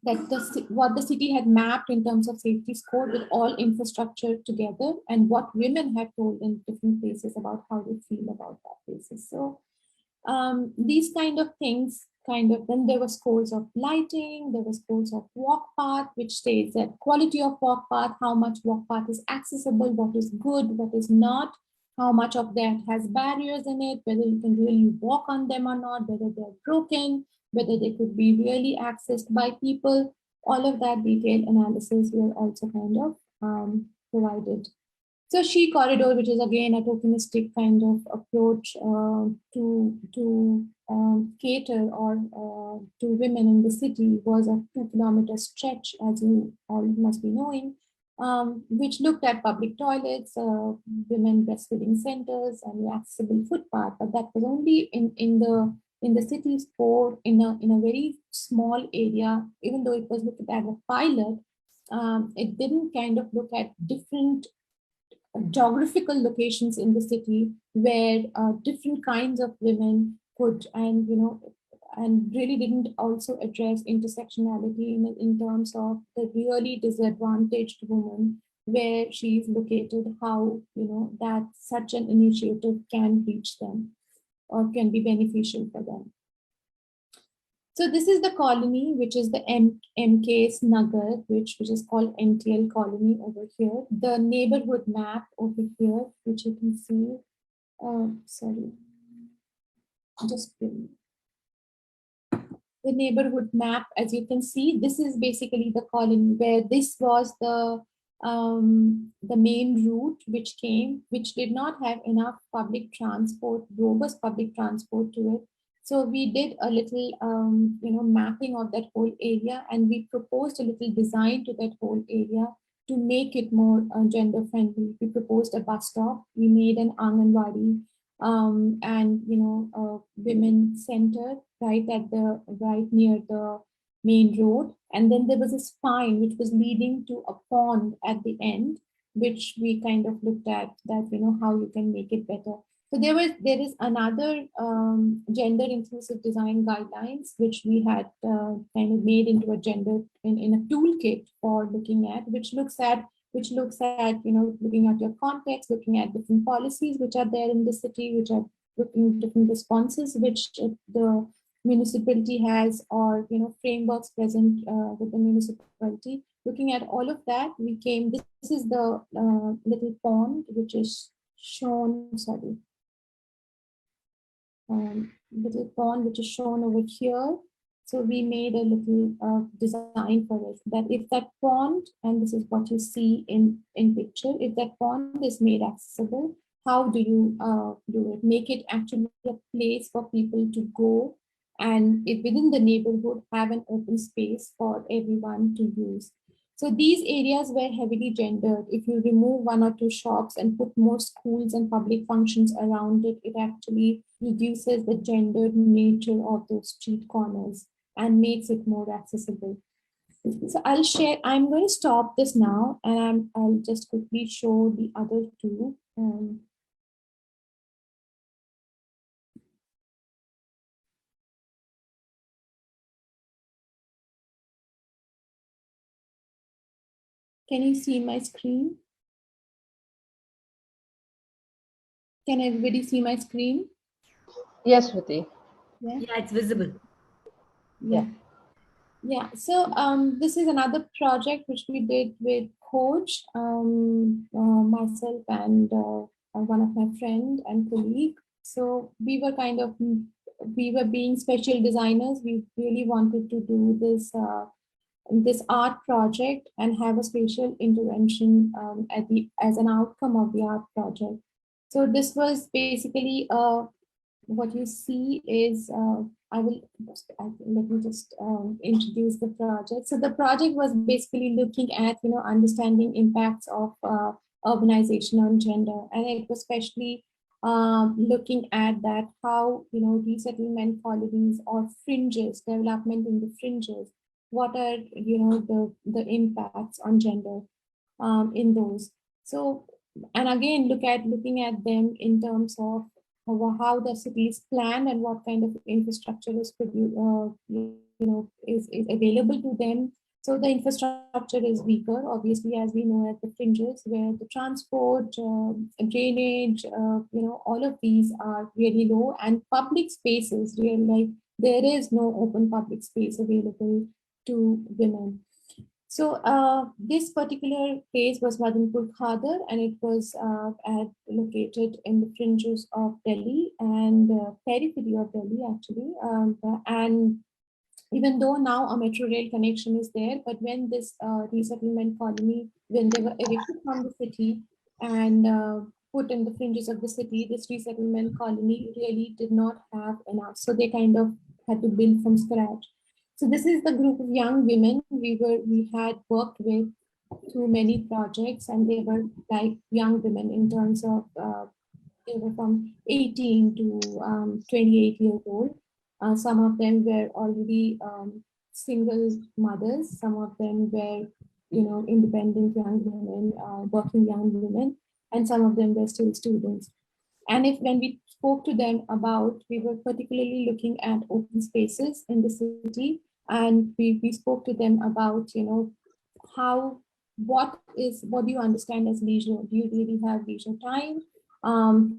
that what the city had mapped in terms of safety score with all infrastructure together, and what women have told in different places about how they feel about that places. So these kind of things then there were scores of lighting, there were scores of walk path, which states that quality of walk path, how much walk path is accessible, what is good, what is not, how much of that has barriers in it, whether you can really walk on them or not, whether they're broken, whether they could be really accessed by people. All of that detailed analysis were also kind of provided. So She Corridor, which is again a tokenistic kind of approach to cater or to women in the city, was a 2-kilometer stretch, as you all must be knowing, which looked at public toilets, women breastfeeding centers, and the accessible footpath. But that was only in the city's core, in a very small area. Even though it was looked at as a pilot, it didn't kind of look at different geographical locations in the city where different kinds of women could, and and really didn't also address intersectionality in terms of the really disadvantaged woman where she is located, how that such an initiative can reach them or can be beneficial for them. So this is the colony, which is the MK's Nagar, which is called NTL colony over here. The neighborhood map over here, which you can see. Sorry, just give me. The neighborhood map, as you can see, this is basically the colony where this was the main route which came, which did not have enough public transport, robust public transport to it. So we did a little, mapping of that whole area, and we proposed a little design to that whole area to make it more gender friendly. We proposed a bus stop. We made an Anganwadi and women center right near the main road, and then there was a spine which was leading to a pond at the end, which we kind of looked at that how you can make it better. So there is another gender inclusive design guidelines which we had kind of made into a gender in a toolkit for looking at, which looks at looking at your context, looking at different policies which are there in the city, which are looking at different responses which the municipality has, or frameworks present with the municipality. Looking at all of that, we came. This is the little pond which is shown. Sorry. Little pond which is shown over here. So we made a little design for it, that if that pond, and this is what you see in picture, if that pond is made accessible, how do you do it? Make it actually a place for people to go, and if within the neighborhood have an open space for everyone to use. So these areas were heavily gendered. If you remove one or two shops and put more schools and public functions around it, it actually reduces the gendered nature of those street corners and makes it more accessible. So I'm going to stop this now, and I'll just quickly show the other two. Can you see my screen? Can everybody see my screen? Yes, Rwitee. Yeah, it's visible. Yeah. Yeah, so this is another project which we did with Coach, myself and one of my friend and colleague. So we were being special designers. We really wanted to do this art project and have a spatial intervention as an outcome of the art project. So this was basically what you see is, let me just introduce the project. So the project was basically looking at, understanding impacts of urbanization on gender. And it was especially looking at that, how, resettlement colonies or fringes, development in the fringes, what are, the impacts on gender in those. So, and again, looking at them in terms of how the city is planned and what kind of infrastructure is available to them. So the infrastructure is weaker, obviously, as we know, at the fringes, where the transport, drainage, all of these are really low, and public spaces, there is no open public space available to women. So this particular place was Madanpur Khadar, and it was located in the fringes of Delhi and periphery of Delhi, actually. And even though now a metro rail connection is there, but when this resettlement colony, when they were evicted from the city and put in the fringes of the city, this resettlement colony really did not have enough. So they kind of had to build from scratch. So this is the group of young women we had worked with through many projects, and they were like young women in terms of they were from 18 to 28 years old. Some of them were already single mothers. Some of them were, independent young women, working young women, and some of them were still students. And when we spoke to them about, we were particularly looking at open spaces in the city, and we spoke to them about, how, what do you understand as leisure? Do you really have leisure time?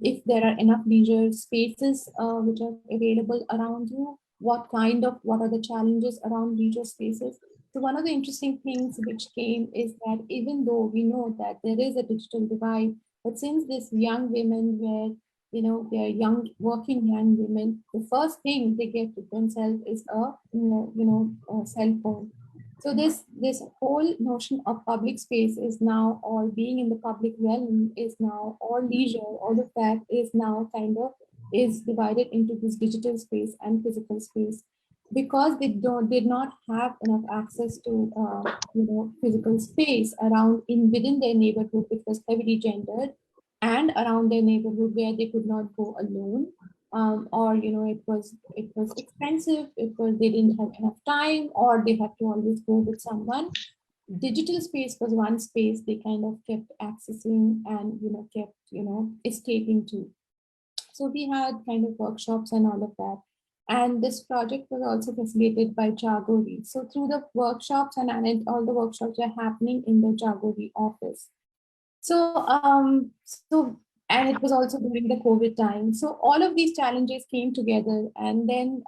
If there are enough leisure spaces which are available around you, what are the challenges around leisure spaces? So one of the interesting things which came is that even though we know that there is a digital divide, but since these young women were, they're young, working young women, the first thing they get to themselves is a cell phone. So this whole notion of public space is now, all being in the public realm is now, all leisure, all of that is now kind of is divided into this digital space and physical space, because they did not have enough access to physical space around within their neighborhood, which was heavily gendered, and around their neighborhood where they could not go alone, or it was expensive, they didn't have enough time, or they had to always go with someone. Digital space was one space they kind of kept accessing and kept escaping to. So we had kind of workshops and all of that. And this project was also facilitated by Jagori. So through the workshops, and all the workshops were happening in the Jagori office. So, and it was also during the COVID time. So all of these challenges came together, and then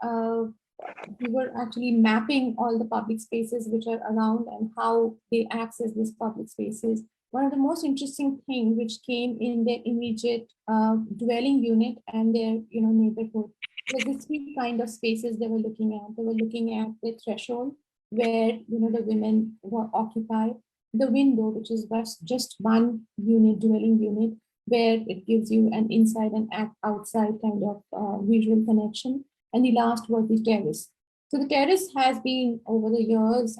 we were actually mapping all the public spaces which are around and how they access these public spaces. One of the most interesting things which came in their immediate dwelling unit and their neighborhood was the three kind of spaces they were looking at. They were looking at the threshold where the women were occupied, the window, which is just one unit, dwelling unit, where it gives you an inside and outside kind of visual connection. And the last was the terrace. So the terrace has been over the years,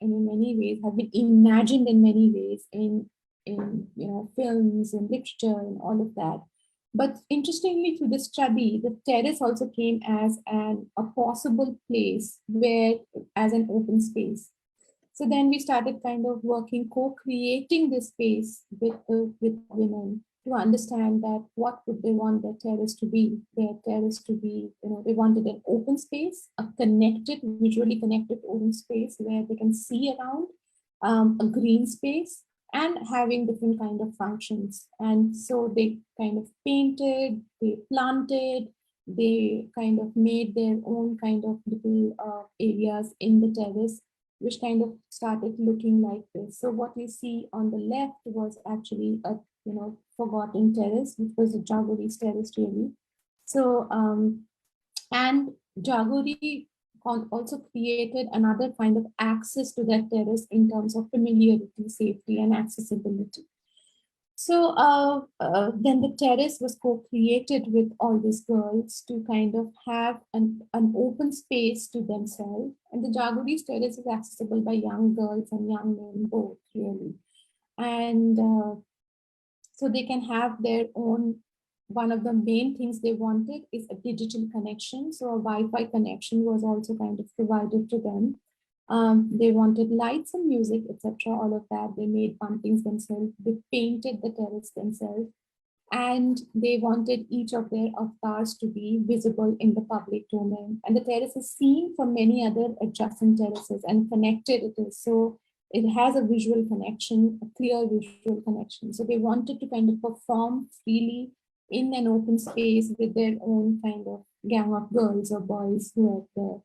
and in many ways, have been imagined in many ways in films and literature and all of that. But interestingly, through the study, the terrace also came as a possible place where, as an open space. So then we started kind of working, co-creating this space with women to understand that what would they want their terrace to be. Their terrace to be, they wanted an open space, a connected, visually connected open space where they can see around, a green space, and having different kind of functions. And so they kind of painted, they planted, they kind of made their own kind of little areas in the terrace, which kind of started looking like this. So what you see on the left was actually a forgotten terrace, which was a Jagori's terrace really. So and Jagori also created another kind of access to that terrace in terms of familiarity, safety, and accessibility. So then the terrace was co-created with all these girls to kind of have an open space to themselves. And the Jagori's terrace is accessible by young girls and young men both, really. And so they can have their own. One of the main things they wanted is a digital connection. So a Wi-Fi connection was also kind of provided to them. They wanted lights and music, etc. All of that. They made paintings themselves. They painted the terrace themselves. And they wanted each of their avatars to be visible in the public domain. And the terrace is seen from many other adjacent terraces and connected it is. So it has a visual connection, a clear visual connection. So they wanted to kind of perform freely in an open space with their own kind of gang of girls or boys who are there.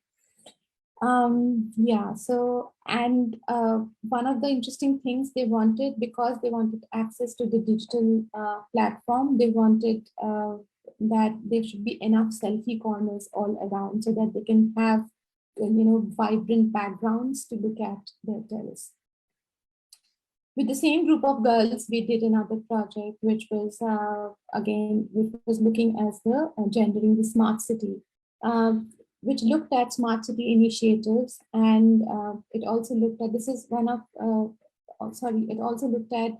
Yeah, so, and one of the interesting things they wanted, because they wanted access to the digital platform, they wanted that there should be enough selfie corners all around so that they can have, vibrant backgrounds to look at their terrace. With the same group of girls, we did another project, which was, again, which was looking as the gendering the smart city. Which looked at smart city initiatives, and it also looked at, this is one of, it also looked at,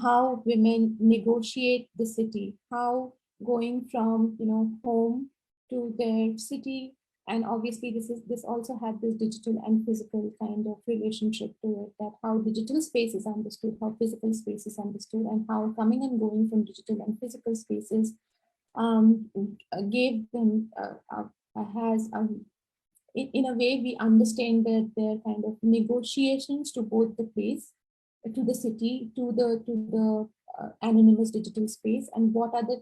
how women negotiate the city, how going from, home to their city. And obviously this also had this digital and physical kind of relationship to it, that how digital space is understood, how physical space is understood, and how coming and going from digital and physical spaces gave them has in a way we understand that their kind of negotiations to both the place, to the city, to the anonymous digital space, and what are the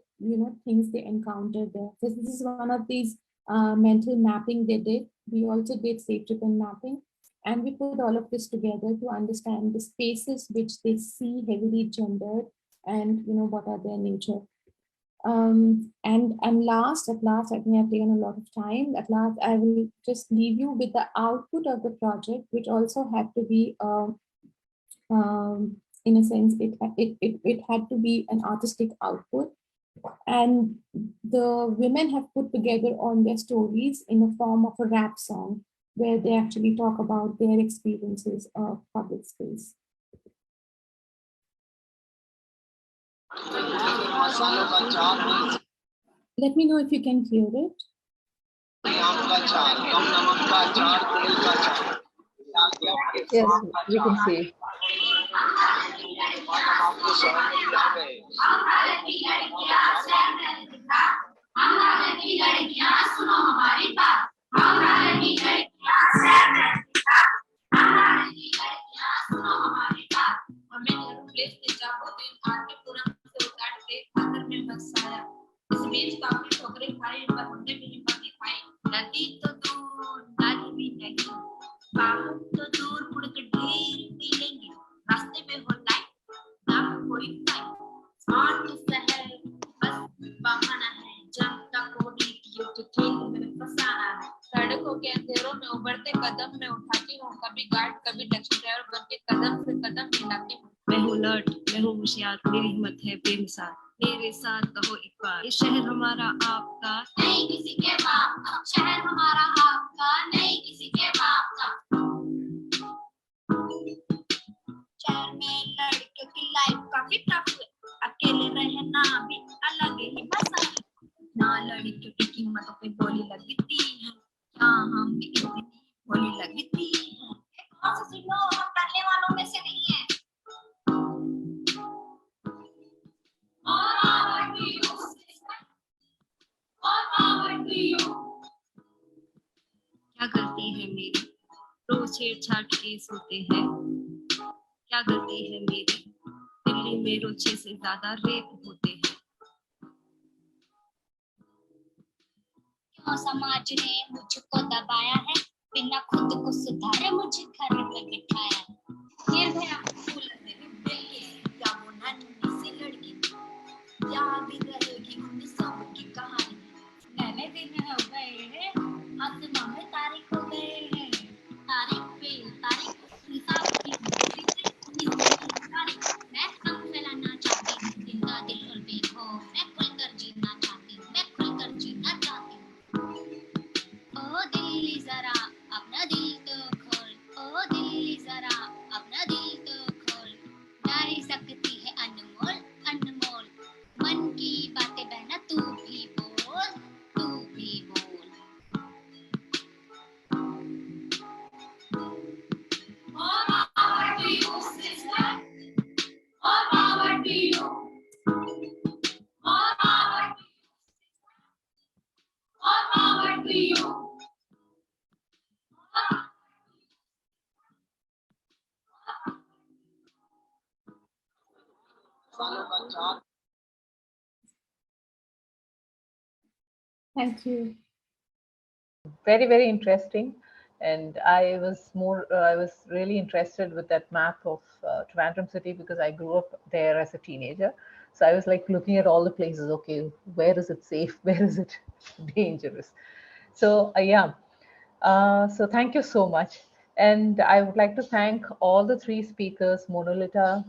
things they encounter there. This is one of these mental mapping they did. We also did Safetipin mapping, and we put all of this together to understand the spaces which they see heavily gendered, and what are their nature. And at last, I think I've taken a lot of time. At last, I will just leave you with the output of the project, which also had to be, in a sense, it had to be an artistic output. And the women have put together on their stories in the form of a rap song, where they actually talk about their experiences of public space. Let me know if you can hear it. Yes, we can see. सड़कों के अंधेरों में उभरते कदम में उठाती हूँ, कभी guard कभी टैक्सी ड्राइवर बनके कदम से कदम मिलाती हूँ। मैं हूँ लर्ट, मैं हूँ होशियार, मेरी हिम्मत है बेमिसाल, मेरे साथ कहो एक बार, ये शहर हमारा आपका नहीं किसी के बाप का, शहर हमारा आपका नहीं किसी के बाप का। शहर में लड़कियों की लाइफ काफी टफ है, अकेले रहना भी अलग ही मजा है, ना लड़कियों की कीमतों पे बोली लगती है, क्या हम भी इतनी बोली लगती है, कौन सा सुनो हम पढ़ने वालों में से नहीं है। क्या गलती है मेरी, रोज छेड़छाड़ केस होते हैं, क्या गलती है मेरी, दिल्ली में रोज 6 से ज्यादा रेप होते हैं। क्यों समाज ने मुझको दबाया है, बिना खुद को सुधारे मुझे घर में बिठाया है। निर्भया फूल मेरे दिल की, क्या वो नन्ही सी लड़की याद भी रहेगी उन सब की कहानी। नए दिन हो गए हैं, आसमां में तारीख हो गए हैं, तारीख पे तारीख हिसाब की मैं हम फैलाना चाहती हूँ, जिंदा दिल और बेखौफ मैं खुलकर जीना चाहती हूँ, मैं खुलकर जीना चाहती हूँ। ओ दिल्ली जरा अपना दिल तो खोल, ओ दिल्ली जरा अपना दिल तो खोल, नारी सकती है अनमोल अनमोल, मन की बातें बहना तू भी बोल, तू भी बोल। More power to you, sister. More power to you. More power to you. More power to you. Thank you. Very, very interesting. And I was really interested with that map of Trivandrum city because I grew up there as a teenager. So I was like looking at all the places. Okay, where is it safe? Where is it dangerous? So yeah. So thank you so much. And I would like to thank all the three speakers, Monolita,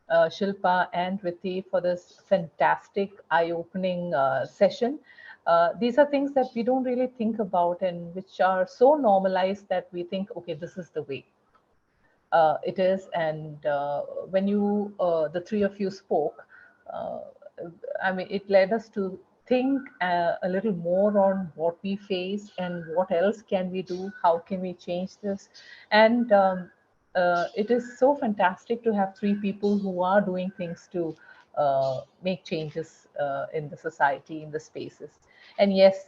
Shilpa, and Rwitee, for this fantastic, eye-opening session. These are things that we don't really think about and which are so normalized that we think, okay, this is the way it is. And when you, the three of you spoke, I mean, it led us to think a little more on what we face and what else can we do, how can we change this. And it is so fantastic to have three people who are doing things to make changes in the society, in the spaces. And yes,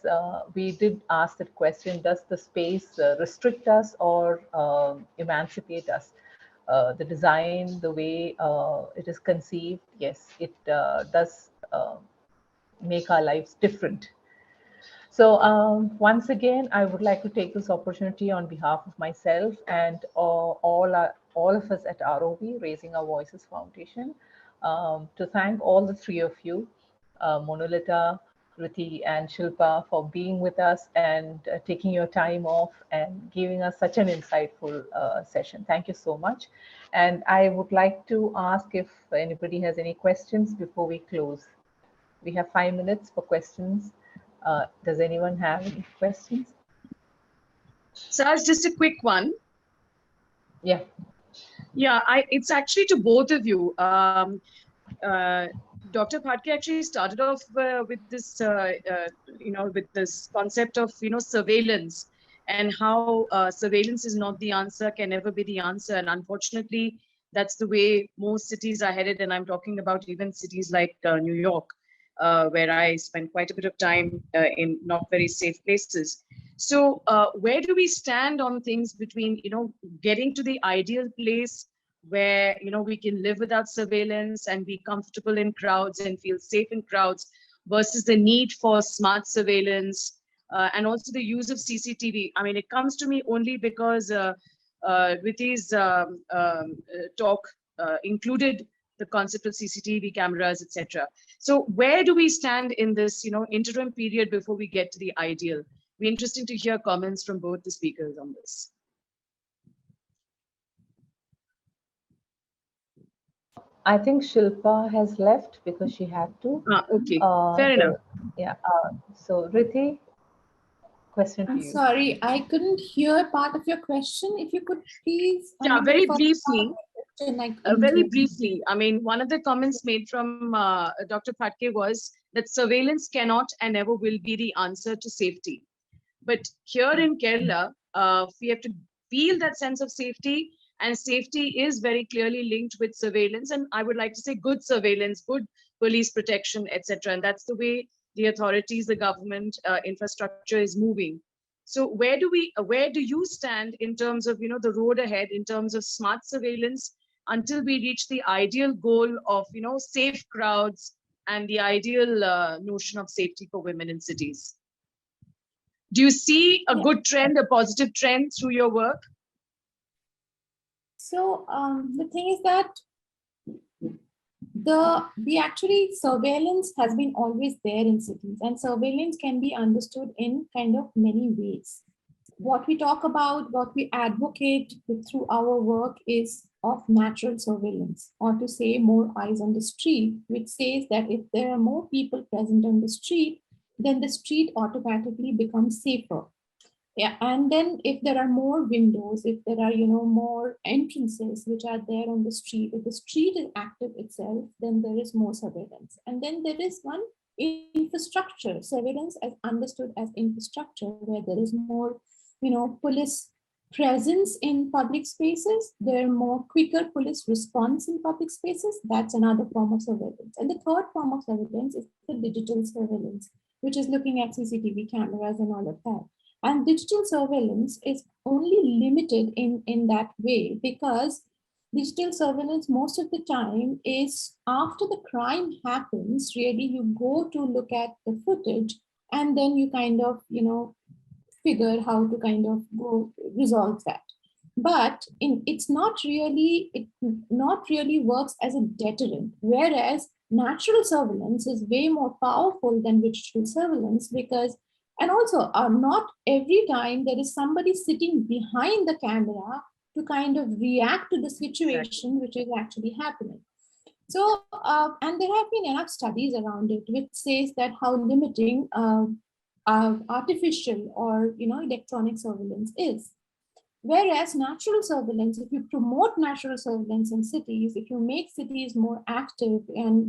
we did ask that question, does the space restrict us or emancipate us? The design, the way it is conceived, yes, it does make our lives different. So once again, I would like to take this opportunity on behalf of myself and all of us at ROV, Raising Our Voices Foundation, to thank all the three of you, Monolita, Rwitee, and Shilpa, for being with us and taking your time off and giving us such an insightful session. Thank you so much. And I would like to ask if anybody has any questions before we close. We have 5 minutes for questions. Does anyone have any questions? Saj, just a quick one. Yeah. Yeah, it's actually to both of you. Dr. Phadke actually started off with this, with this concept of, surveillance, and how surveillance is not the answer, can never be the answer. And unfortunately, that's the way most cities are headed. And I'm talking about even cities like New York, where I spent quite a bit of time in not very safe places. So where do we stand on things between, getting to the ideal place where, we can live without surveillance and be comfortable in crowds and feel safe in crowds, versus the need for smart surveillance and also the use of CCTV? I mean, it comes to me only because Rwitee's talk included the concept of CCTV cameras, etc. So where do we stand in this, interim period before we get to the ideal? Be interesting to hear comments from both the speakers on this. I think Shilpa has left because she had to. Okay, fair enough. Yeah. So Rwitee, question to you. I'm sorry, I couldn't hear part of your question. If you could please. Yeah, very briefly. Very briefly. I mean, one of the comments made from Dr. Phadke was that surveillance cannot and never will be the answer to safety. But here in Kerala, we have to feel that sense of safety, and safety is very clearly linked with surveillance. And I would like to say good surveillance, good police protection, etc. And that's the way the authorities, the government, infrastructure is moving. So where do you stand in terms of, the road ahead in terms of smart surveillance until we reach the ideal goal of, safe crowds and the ideal notion of safety for women in cities? Do you see a good trend, a positive trend through your work? So the thing is that the actually surveillance has been always there in cities, and surveillance can be understood in kind of many ways. What we talk about, what we advocate through our work is of natural surveillance, or to say more eyes on the street, which says that if there are more people present on the street, then the street automatically becomes safer. Yeah, and then if there are more windows, if there are, more entrances which are there on the street, if the street is active itself, then there is more surveillance. And then there is one infrastructure, surveillance as understood as infrastructure, where there is more, police presence in public spaces, there are more quicker police response in public spaces. That's another form of surveillance. And the third form of surveillance is the digital surveillance, which is looking at CCTV cameras and all of that. And digital surveillance is only limited in that way because digital surveillance most of the time is after the crime happens, really you go to look at the footage and then you kind of, figure how to kind of go resolve that. But it not really works as a deterrent, whereas natural surveillance is way more powerful than digital surveillance because, and also not every time there is somebody sitting behind the camera to kind of react to the situation which is actually happening. So, and there have been enough studies around it which says that how limiting artificial or electronic surveillance is. Whereas natural surveillance, if you promote natural surveillance in cities, if you make cities more active and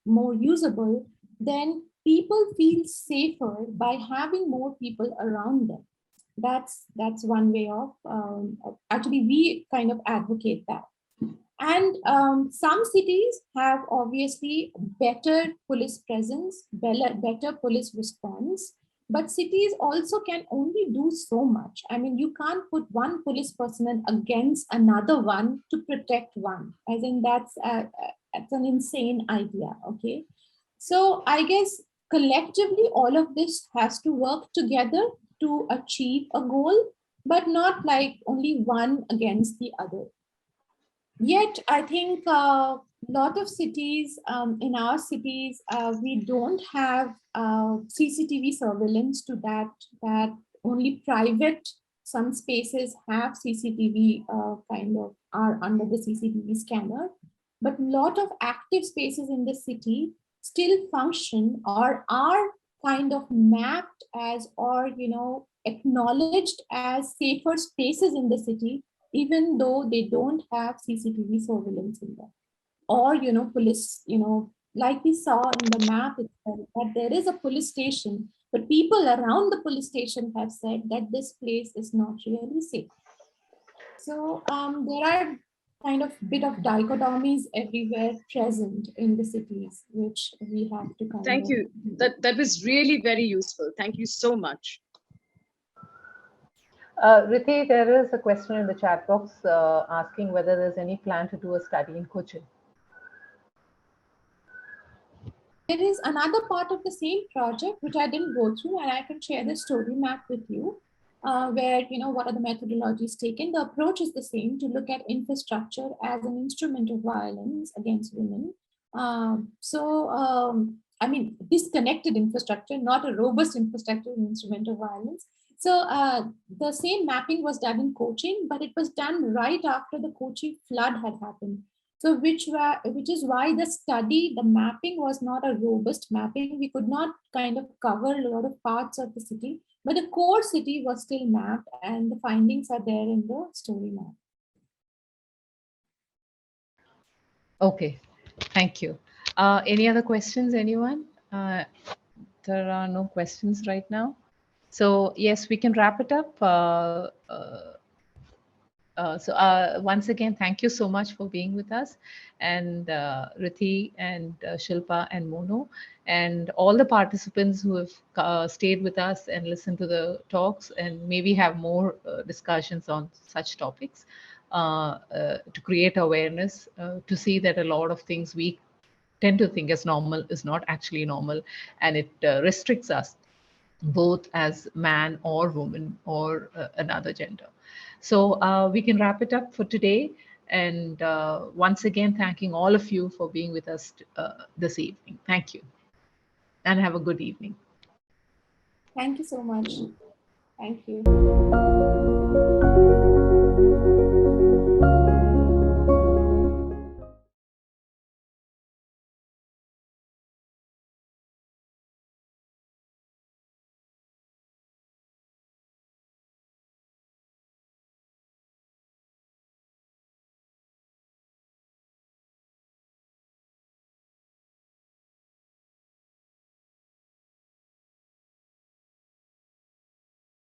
more usable, then people feel safer by having more people around them. That's one way of actually we kind of advocate that. And some cities have obviously better police presence, better police response, but cities also can only do so much. I mean, you can't put one police personnel against another one to protect one. I think that's an insane idea, okay? So I guess collectively, all of this has to work together to achieve a goal, but not like only one against the other. Yet, I think a lot of cities, in our cities, we don't have CCTV surveillance to that only private, some spaces have CCTV kind of are under the CCTV scanner. But a lot of active spaces in the city still function or are kind of mapped as, or, acknowledged as safer spaces in the city, even though they don't have CCTV surveillance in them. Or, police, like we saw in the map itself, that there is a police station, but people around the police station have said that this place is not really safe. So there are kind of bit of dichotomies everywhere present in the cities, which we have to kind Thank you. That was really very useful. Thank you so much. Rwitee, there is a question in the chat box asking whether there's any plan to do a study in Kochi. There is another part of the same project which I didn't go through, and I can share the story map with you, where, what are the methodologies taken. The approach is the same, to look at infrastructure as an instrument of violence against women. I mean, disconnected infrastructure, not a robust infrastructure, an instrument of violence. So the same mapping was done in Kochi, but it was done right after the Kochi flood had happened. So which is why the study, the mapping was not a robust mapping. We could not kind of cover a lot of parts of the city, but the core city was still mapped, and the findings are there in the story map. Okay, thank you. Any other questions, anyone? There are no questions right now. So yes, we can wrap it up. Once again, thank you so much for being with us, and Rwitee and Shilpa and Mono, and all the participants who have stayed with us and listened to the talks, and maybe have more discussions on such topics to create awareness, to see that a lot of things we tend to think as normal is not actually normal, and it restricts us both as man or woman or another gender. So we can wrap it up for today. And once again, thanking all of you for being with us this evening. Thank you. And have a good evening. Thank you so much. Thank you.